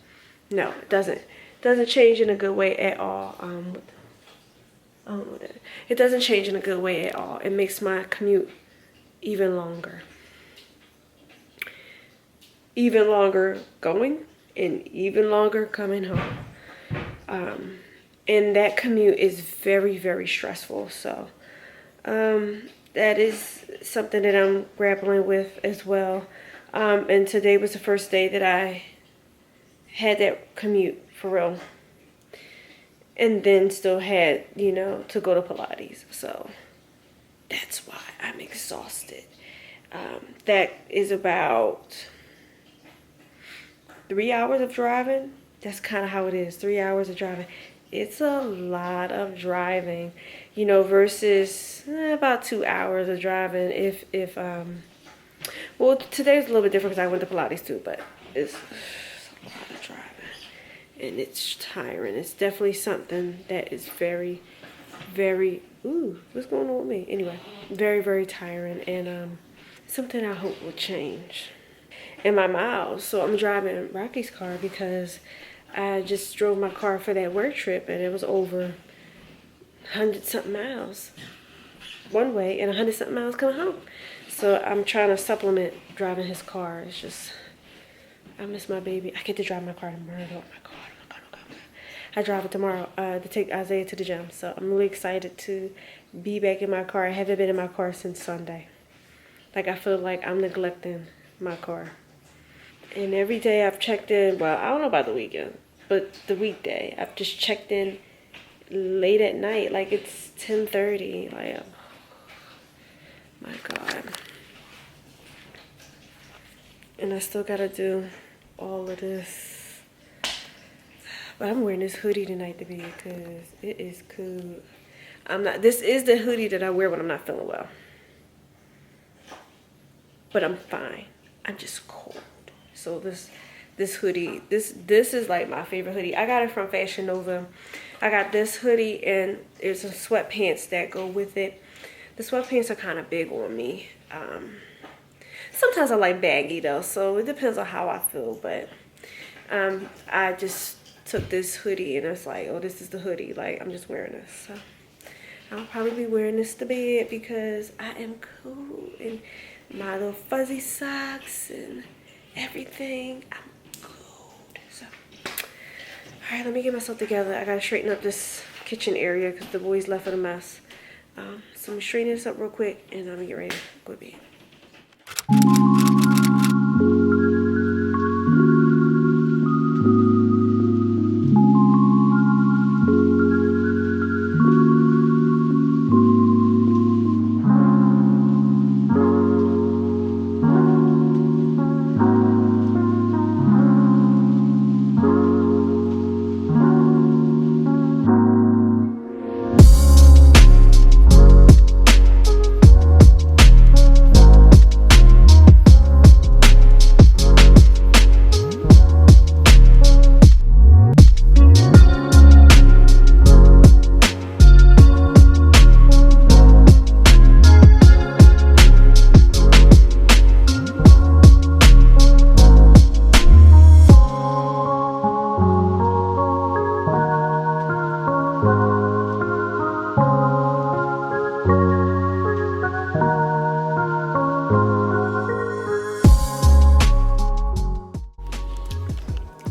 No, it doesn't. It doesn't change in a good way at all. I don't know what that is. It doesn't change in a good way at all. It makes my commute even longer. Even longer going and even longer coming home. And that commute is very, very stressful. So that is something that I'm grappling with as well. And today was the first day that I had that commute for real. And then still had, you know, to go to Pilates. So that's why I'm exhausted. That is about 3 hours of driving. That's kind of how it is. 3 hours of driving. It's a lot of driving, you know, versus about 2 hours of driving. Well, today's a little bit different because I went to Pilates too, but it's a lot of driving. And it's tiring. It's definitely something that is very, very, what's going on with me? Anyway, very, very tiring, and something I hope will change. And my miles. So I'm driving Rocky's car because I just drove my car for that work trip, and it was over 100-something miles one way and 100-something miles coming home. So I'm trying to supplement driving his car. It's just, I miss my baby. I get to drive my car tomorrow. Oh my God. I drive it tomorrow to take Isaiah to the gym. So I'm really excited to be back in my car. I haven't been in my car since Sunday. Like, I feel like I'm neglecting my car. And every day I've checked in, well, I don't know about the weekend, but the weekday, I've just checked in late at night. Like, it's 10:30. Like, oh my God. And I still gotta do all of this. But I'm wearing this hoodie tonight to be because it is cool. This is the hoodie that I wear when I'm not feeling well. But I'm fine. I'm just cold. So this hoodie, this is like my favorite hoodie. I got it from Fashion Nova. I got this hoodie and there's some sweatpants that go with it. The sweatpants are kind of big on me. Sometimes I like baggy though, so it depends on how I feel. But I just took this hoodie and it's like, oh, this is the hoodie. Like, I'm just wearing this. So I'll probably be wearing this to bed because I am cool. And my little fuzzy socks and everything. I'm cold. So, all right, let me get myself together. I gotta straighten up this kitchen area because the boys left it a mess. So I'm gonna straighten this up real quick and I'm gonna get ready to go to bed.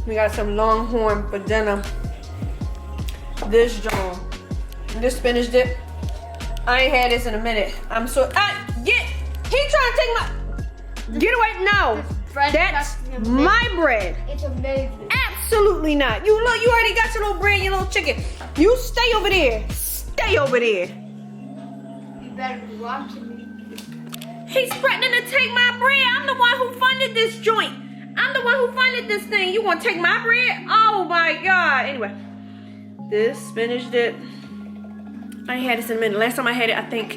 We got some longhorn for dinner. This spinach dip. I ain't had this in a minute. I'm so he trying to take my get away now. That's my bread. It's amazing. Absolutely not. You look, you already got your little bread, your little chicken. You stay over there. Stay over there. You better be watching me. He's threatening to take my bread. I'm the one who funded this joint. I'm the one who funded this thing. You want to take my bread? Oh my God. Anyway, this spinach dip. I ain't had this in a minute. Last time I had it, I think,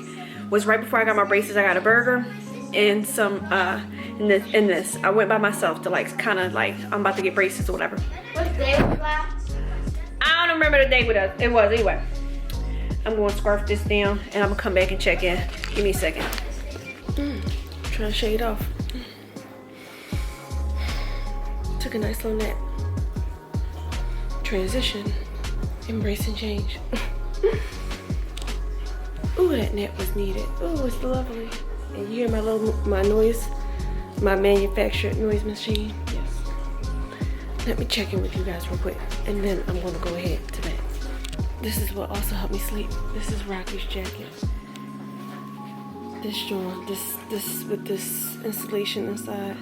was right before I got my braces. I got a burger and some, in this. I went by myself to like, kind of like, I'm about to get braces or whatever. What day was that? I don't remember the day with us. It was, anyway. I'm going to scarf this down and I'm going to come back and check in. Give me a second. Trying to shade off. Took a nice little nap. Transition. Embracing change. Ooh, that nap was needed. Ooh, it's lovely. And you hear my noise? My manufactured noise machine? Yes. Let me check in with you guys real quick. And then I'm gonna go ahead to bed. This is what also helped me sleep. This is Rocky's jacket. This joint, this with this insulation inside.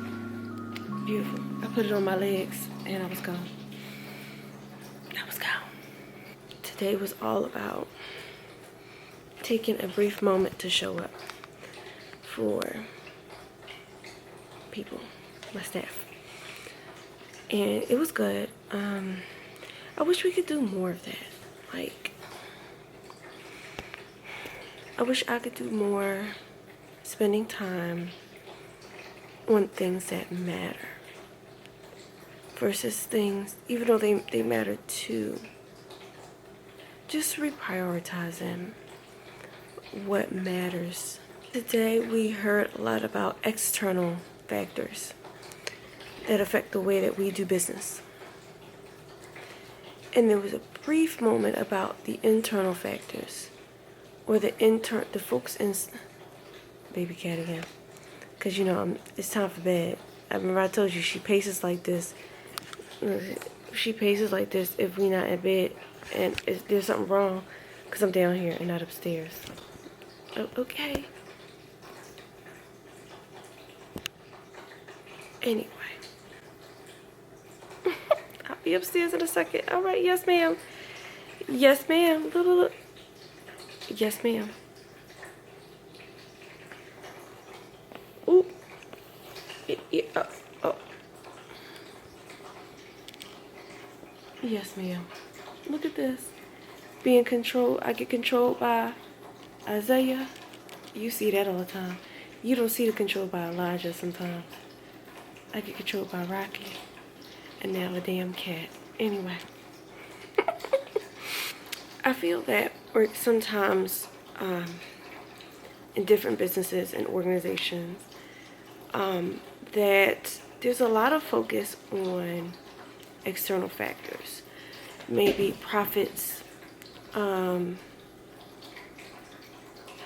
Beautiful. I put it on my legs and I was gone. Today was all about taking a brief moment to show up for people, my staff. And it was good. I wish we could do more of that. Like, I wish I could do more spending time on things that matter versus things, even though they matter too, just reprioritizing what matters. Today we heard a lot about external factors that affect the way that we do business. And there was a brief moment about the internal factors, or the folks in, baby cat again. Cause you know, it's time for bed. I remember I told you she paces like this. She paces like this if we not in bed, and if there's something wrong, cause I'm down here and not upstairs. Oh, okay. Anyway, I'll be upstairs in a second. All right, yes, ma'am. Yes, ma'am. Look. Yes, ma'am. Ooh. Yeah. Yes, ma'am. Look at this. Being controlled. I get controlled by Isaiah. You see that all the time. You don't see the control by Elijah sometimes. I get controlled by Rocky. And now a damn cat. Anyway. I feel that sometimes in different businesses and organizations that there's a lot of focus on external factors. Maybe profits,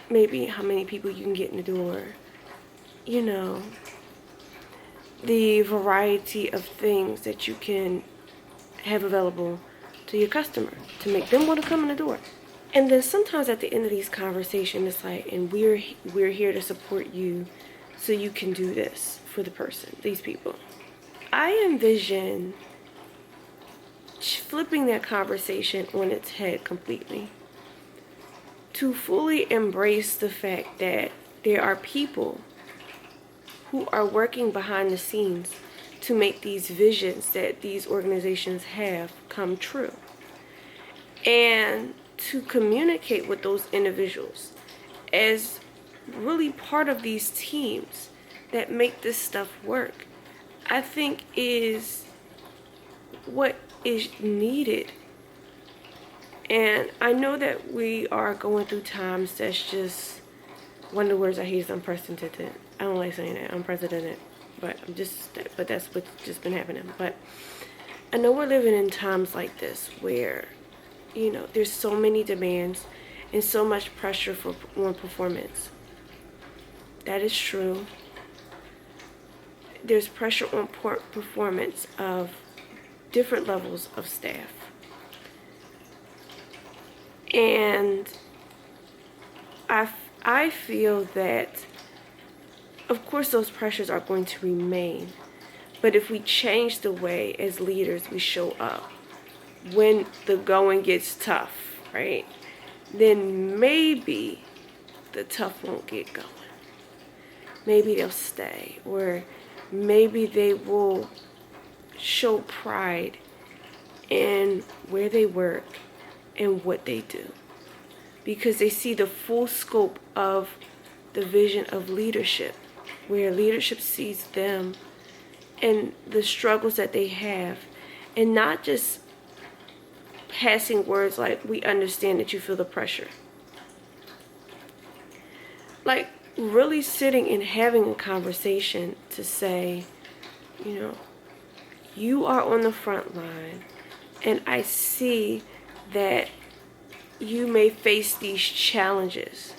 maybe how many people you can get in the door, you know, the variety of things that you can have available to your customer to make them want to come in the door. And then sometimes at the end of these conversations, it's like, and we're here to support you so you can do this for the person, these people. I envision flipping that conversation on its head completely, to fully embrace the fact that there are people who are working behind the scenes to make these visions that these organizations have come true, and to communicate with those individuals as really part of these teams that make this stuff work, I think is what is needed. And I know that we are going through times that's just, one of the words I hate is unprecedented. I don't like saying that, unprecedented, but that's what's just been happening. But I know we're living in times like this where, you know, there's so many demands and so much pressure on performance. That is true. There's pressure on performance of different levels of staff. And I feel that, of course, those pressures are going to remain. But if we change the way as leaders we show up when the going gets tough, right, then maybe the tough won't get going. Maybe they'll stay, or maybe they will show pride in where they work and what they do, because they see the full scope of the vision of leadership, where leadership sees them and the struggles that they have, and not just passing words like, we understand that you feel the pressure. Like really sitting and having a conversation to say, you know, you are on the front line, and I see that you may face these challenges.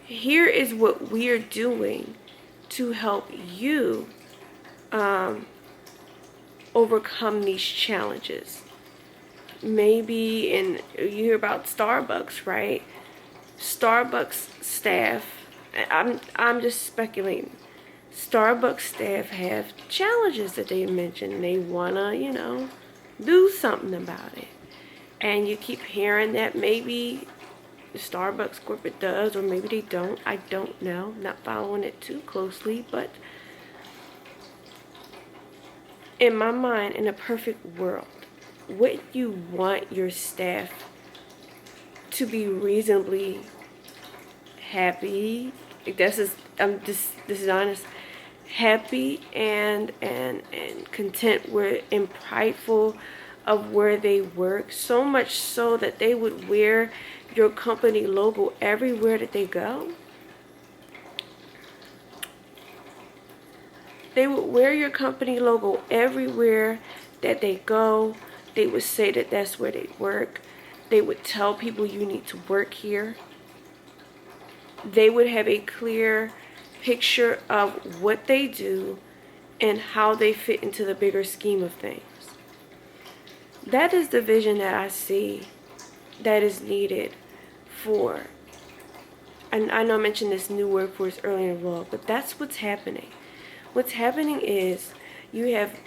Here is what we are doing to help you overcome these challenges. Maybe, and you hear about Starbucks, right? Starbucks staff, I'm just speculating. Starbucks staff have challenges that they mention. They wanna, you know, do something about it. And you keep hearing that maybe the Starbucks corporate does, or maybe they don't. I don't know. I'm not following it too closely, but in my mind, in a perfect world, wouldn't you want your staff to be reasonably happy? This is honest. Happy and content and prideful of where they work, so much so that they would wear your company logo everywhere that they go. They would wear your company logo everywhere that they go. They would say that that's where they work. They would tell people you need to work here. They would have a clear picture of what they do and how they fit into the bigger scheme of things. That is the vision that I see that is needed for, and I know I mentioned this new workforce earlier in the vlog, but that's what's happening. What's happening is you have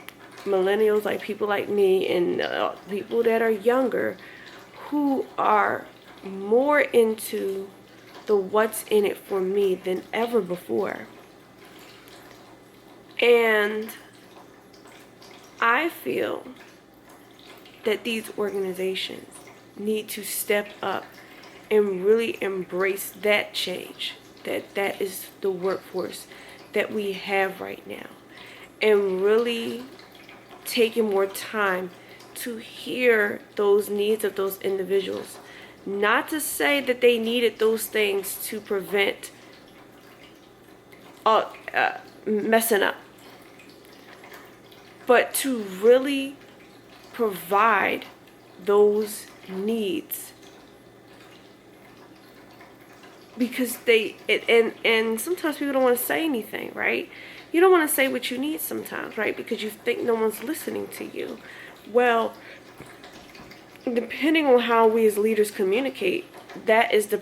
millennials, like people like me, and people that are younger who are more into the what's in it for me than ever before. And I feel that these organizations need to step up and really embrace that change, that is the workforce that we have right now, and really taking more time to hear those needs of those individuals. Not to say that they needed those things to prevent messing up, but to really provide those needs, because and sometimes people don't want to say anything, right? You don't want to say what you need sometimes, right? Because you think no one's listening to you. Well, depending on how we as leaders communicate, that is the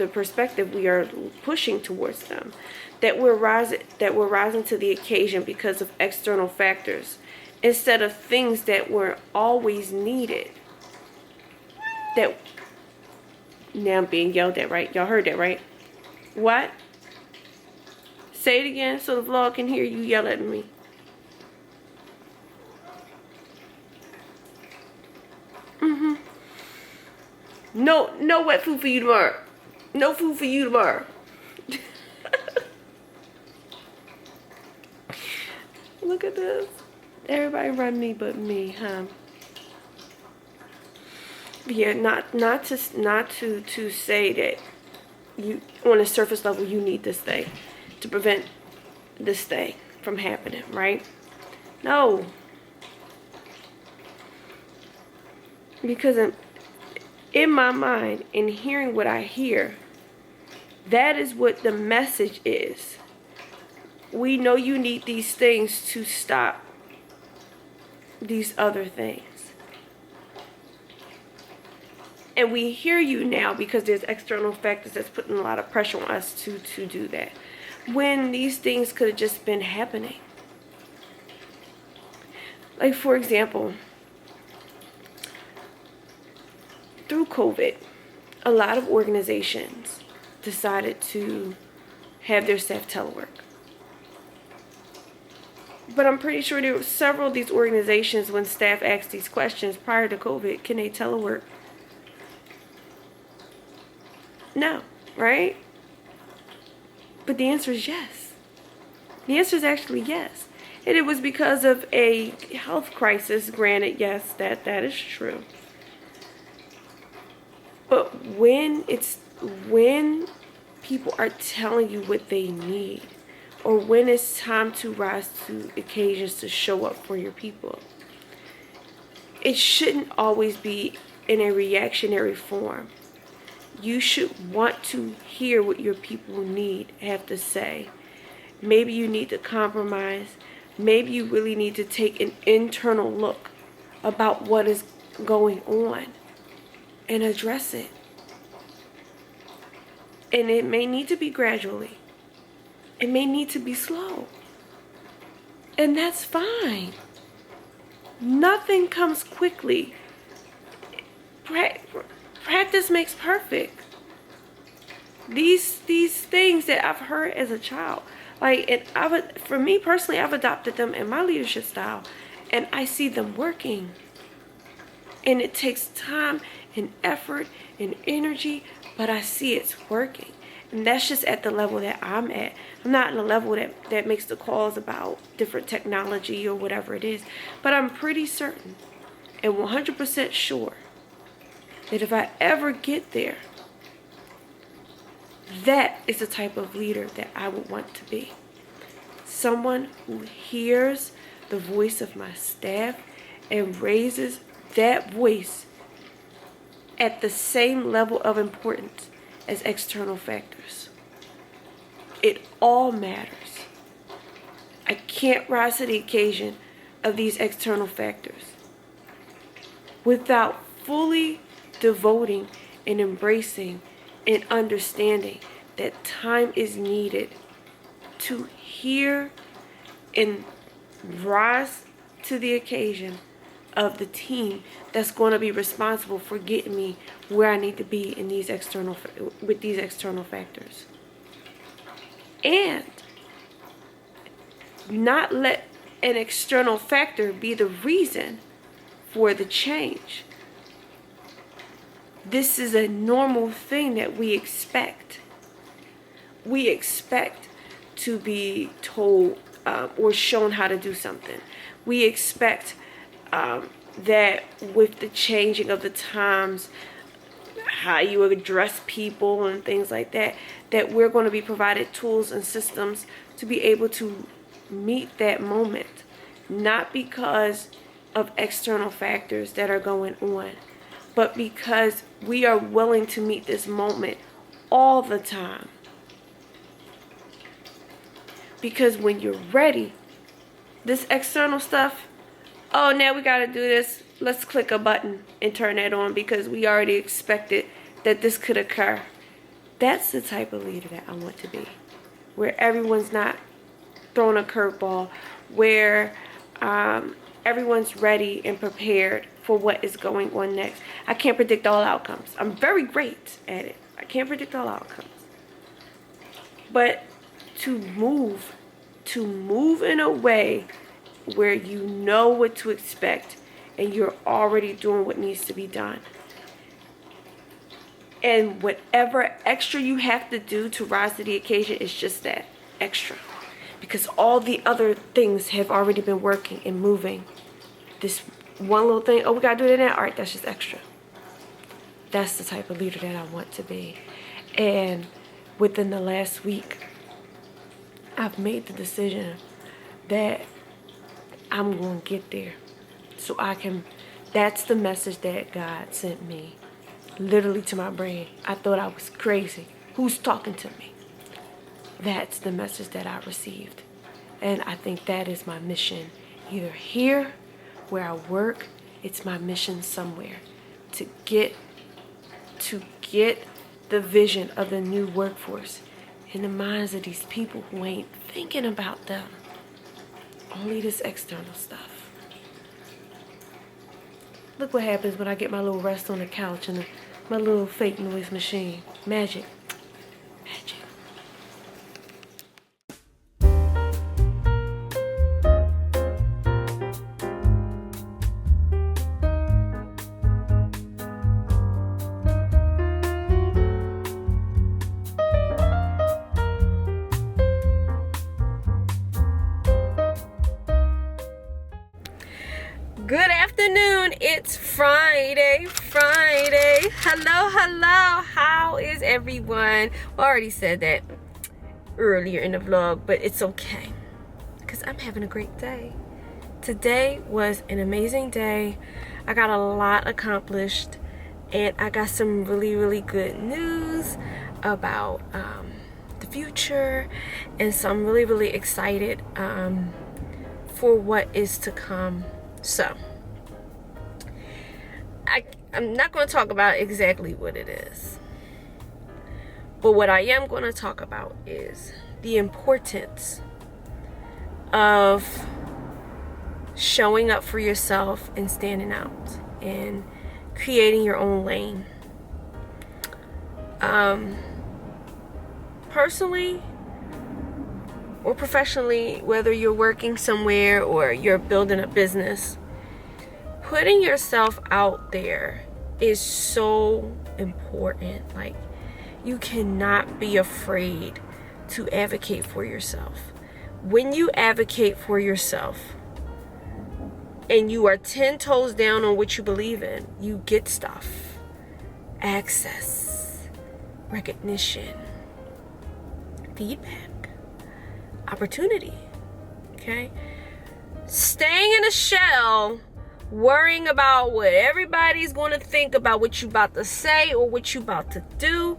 perspective we are pushing towards them. That we're rising to the occasion because of external factors, instead of things that were always needed. That now I'm being yelled at, right? Y'all heard that, right? What? Say it again so the vlog can hear you yell at me. No wet food for you tomorrow. No food for you tomorrow. Look at this. Everybody run me but me, huh? Yeah, not to say that you on a surface level you need this thing to prevent this thing from happening, right? No. Because in my mind, in hearing what I hear, that is what the message is. We know you need these things to stop these other things. And we hear you now because there's external factors that's putting a lot of pressure on us to do that, when these things could have just been happening. Like, for example, through COVID, a lot of organizations decided to have their staff telework. But I'm pretty sure there were several of these organizations, when staff asked these questions prior to COVID, can they telework? No, right? But the answer is yes. The answer is actually yes. And it was because of a health crisis. Granted, yes, that is true. But when people are telling you what they need, or when it's time to rise to occasions to show up for your people, it shouldn't always be in a reactionary form. You should want to hear what your people have to say. Maybe you need to compromise. Maybe you really need to take an internal look about what is going on and address it. And it may need to be gradually. It may need to be slow. And that's fine. Nothing comes quickly. Practice makes perfect. These things that I've heard as a child, like, and for me personally, I've adopted them in my leadership style, and I see them working. And it takes time and effort and energy, but I see it's working. And that's just at the level that I'm at. I'm not in a level that makes the calls about different technology or whatever it is. But I'm pretty certain and 100% sure that if I ever get there, that is the type of leader that I would want to be. Someone who hears the voice of my staff and raises that voice at the same level of importance as external factors. It all matters. I can't rise to the occasion of these external factors without fully devoting and embracing and understanding that time is needed to hear and rise to the occasion of the team that's going to be responsible for getting me where I need to be in with these external factors. And not let an external factor be the reason for the change. This is a normal thing that we expect. We expect to be told or shown how to do something. We expect that with the changing of the times, how you address people and things like that, that we're going to be provided tools and systems to be able to meet that moment. Not because of external factors that are going on, but because we are willing to meet this moment all the time. Because when you're ready, this external stuff, oh, now we got to do this. Let's click a button and turn that on because we already expected that this could occur. That's the type of leader that I want to be. Where everyone's not throwing a curveball. Where everyone's ready and prepared for what is going on next. I can't predict all outcomes. I'm very great at it. I can't predict all outcomes. But to move in a way where you know what to expect and you're already doing what needs to be done. And whatever extra you have to do to rise to the occasion is just that, extra. Because all the other things have already been working and moving. This one little thing, oh, we gotta do it now. All right, that's just extra. That's the type of leader that I want to be. And within the last week, I've made the decision that I'm going to get there. So I can, that's the message that God sent me. Literally to my brain. I thought I was crazy. Who's talking to me? That's the message that I received. And I think that is my mission. Either here, where I work, it's my mission somewhere. To get the vision of the new workforce in the minds of these people who ain't thinking about them. Only this external stuff. Look what happens when I get my little rest on the couch and my little fake noise machine. Magic. Magic. Good afternoon. It's Friday. Hello. How is everyone? I already said that earlier in the vlog, but it's okay because I'm having a great day. Today was an amazing day. I got a lot accomplished and I got some really good news about the future, and so I'm really excited for what is to come. So I'm not going to talk about exactly what it is, but what I am going to talk about is the importance of showing up for yourself and standing out and creating your own lane. Personally or professionally, whether you're working somewhere or you're building a business, putting yourself out there is so important. Like, you cannot be afraid to advocate for yourself. When you advocate for yourself and you are 10 toes down on what you believe in, you get stuff, access, recognition, feedback, opportunity. Okay? Staying in a shell, worrying about what everybody's going to think about what you about to say or what you about to do,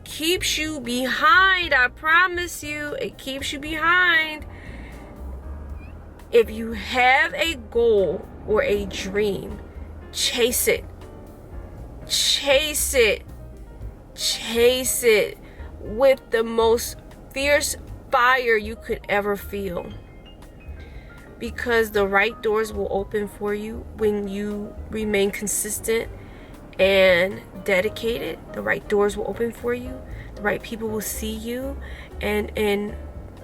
keeps you behind. I promise you, it keeps you behind. If you have a goal or a dream, chase it. Chase it with the most fierce fire you could ever feel. Because the right doors will open for you when you remain consistent and dedicated. The right doors will open for you. The right people will see you and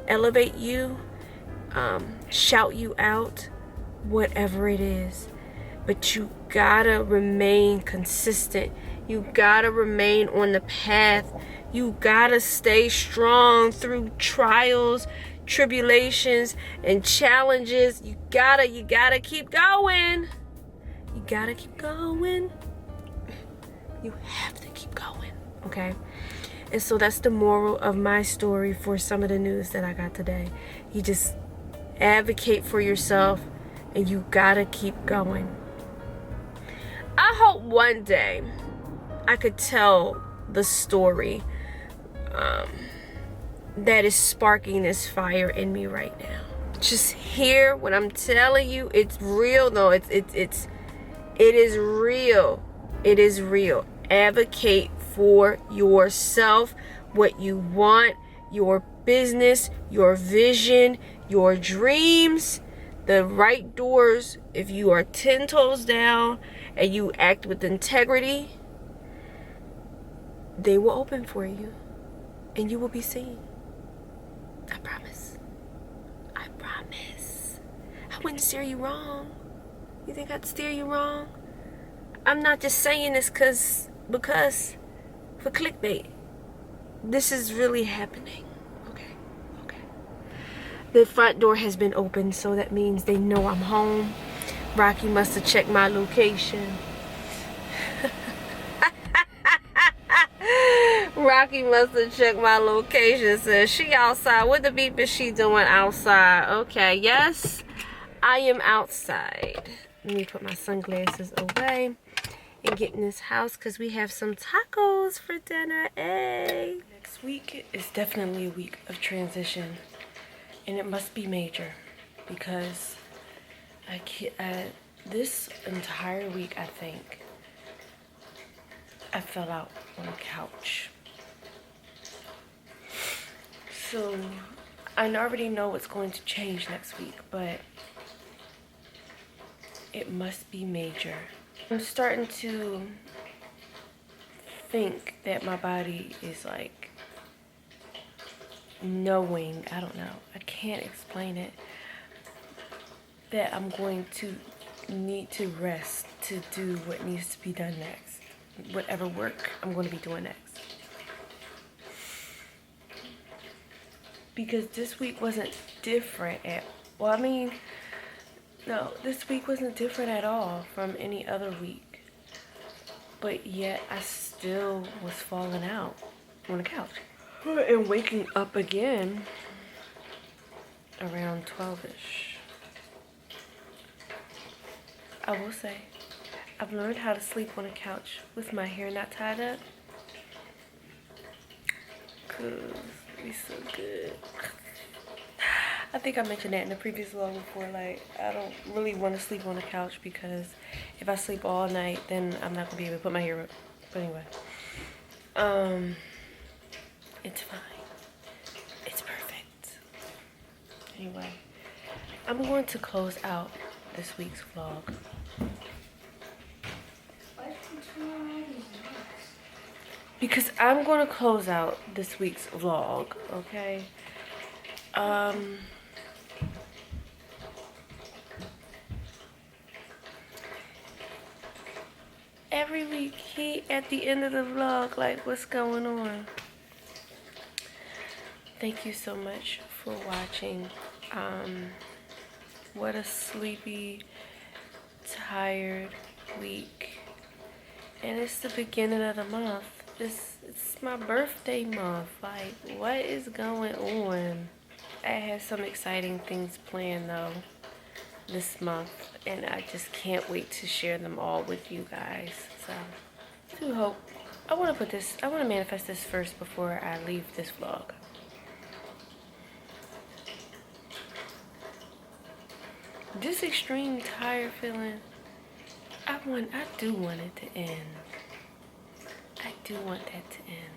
elevate you, shout you out, whatever it is. but you gotta remain consistent. You gotta remain on the path. You gotta stay strong through trials, tribulations, and challenges. You gotta keep going. You gotta keep going. You have to keep going, okay? And so that's the moral of my story for some of the news that I got today. You just advocate for yourself, and you gotta keep going. I hope one day I could tell the story that is sparking this fire in me right now. Just hear what I'm telling you. It's real though. It is real. It is real. Advocate for yourself, what you want, your business, your vision, your dreams, the right doors. If you are 10 toes down and you act with integrity, they will open for you and you will be seen. I promise. I promise. I wouldn't steer you wrong. You think I'd steer you wrong? I'm not just saying this because for clickbait. This is really happening. Okay. The front door has been opened, so that means they know I'm home. Rocky must have checked my location. Rocky must have checked my location. Says she outside. What the beep is she doing outside? Okay, yes, I am outside. Let me put my sunglasses away and get in this house because we have some tacos for dinner. Hey. Next week is definitely a week of transition, and it must be major because I can't. This entire week, I think I fell out on the couch. So I already know what's going to change next week, but it must be major. I'm starting to think that my body is like knowing, I don't know, I can't explain it, that I'm going to need to rest to do what needs to be done next. Whatever work I'm going to be doing next. Because this week wasn't different this week wasn't different at all from any other week. But yet I still was falling out on the couch. And waking up again around 12-ish. I will say, I've learned how to sleep on a couch with my hair not tied up. Cause it's so good. I think I mentioned that in the previous vlog before. Like, I don't really want to sleep on the couch because if I sleep all night, then I'm not gonna be able to put my hair up. But anyway, it's fine. It's perfect. Anyway, I'm going to close out this week's vlog. Because I'm going to close out this week's vlog, okay? Every week, at the end of the vlog, like, what's going on? Thank you so much for watching. What a sleepy, tired week. And it's the beginning of the month. It's my birthday month. Like, what is going on? I have some exciting things planned though this month, and I just can't wait to share them all with you guys. So I do hope I want to manifest this first before I leave this vlog. This extreme tired feeling, I do want it to end. I do want that to end.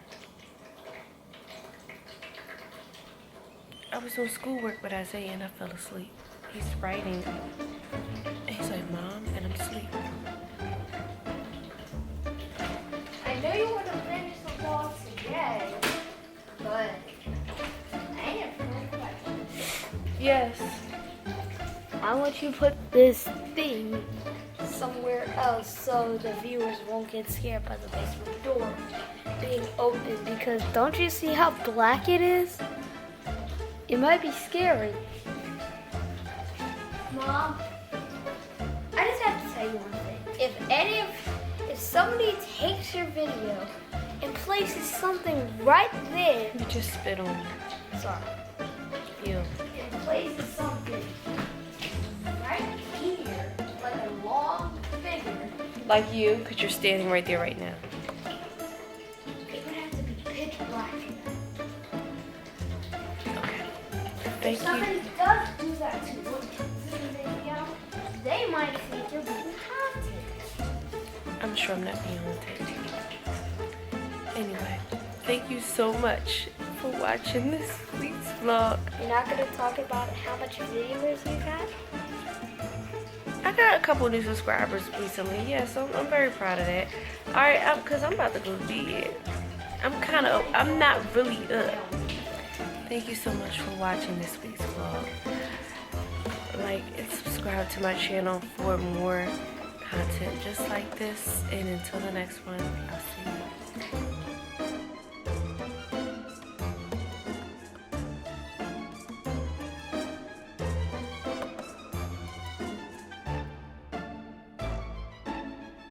I was doing schoolwork with Isaiah and I fell asleep. He's writing. And he's like, Mom, and I'm asleep. I know you want to finish the vlog today, but I have one question. Yes. I want you to put this thing somewhere else so the viewers won't get scared by the basement door being open, because don't you see how black it is? It might be scary. Mom, I just have to tell you one thing. If somebody takes your video and places something right there, You just spit on it. sorry, You. and places something right here, like a long figure, Like you, because you're standing right there right now. it would have to be pitch black. Okay. If Thank you. somebody does do that to look at this video, they might think you're being haunted. I'm sure I'm not being haunted. Anyway, thank you so much for watching this week's vlog. You're not gonna talk about how much viewers you got? I got a couple new subscribers recently, yeah, so I'm very proud of that. Alright, because I'm about to go to bed. I'm not really up. Thank you so much for watching this week's vlog. Like and subscribe to my channel for more content just like this. And until the next one.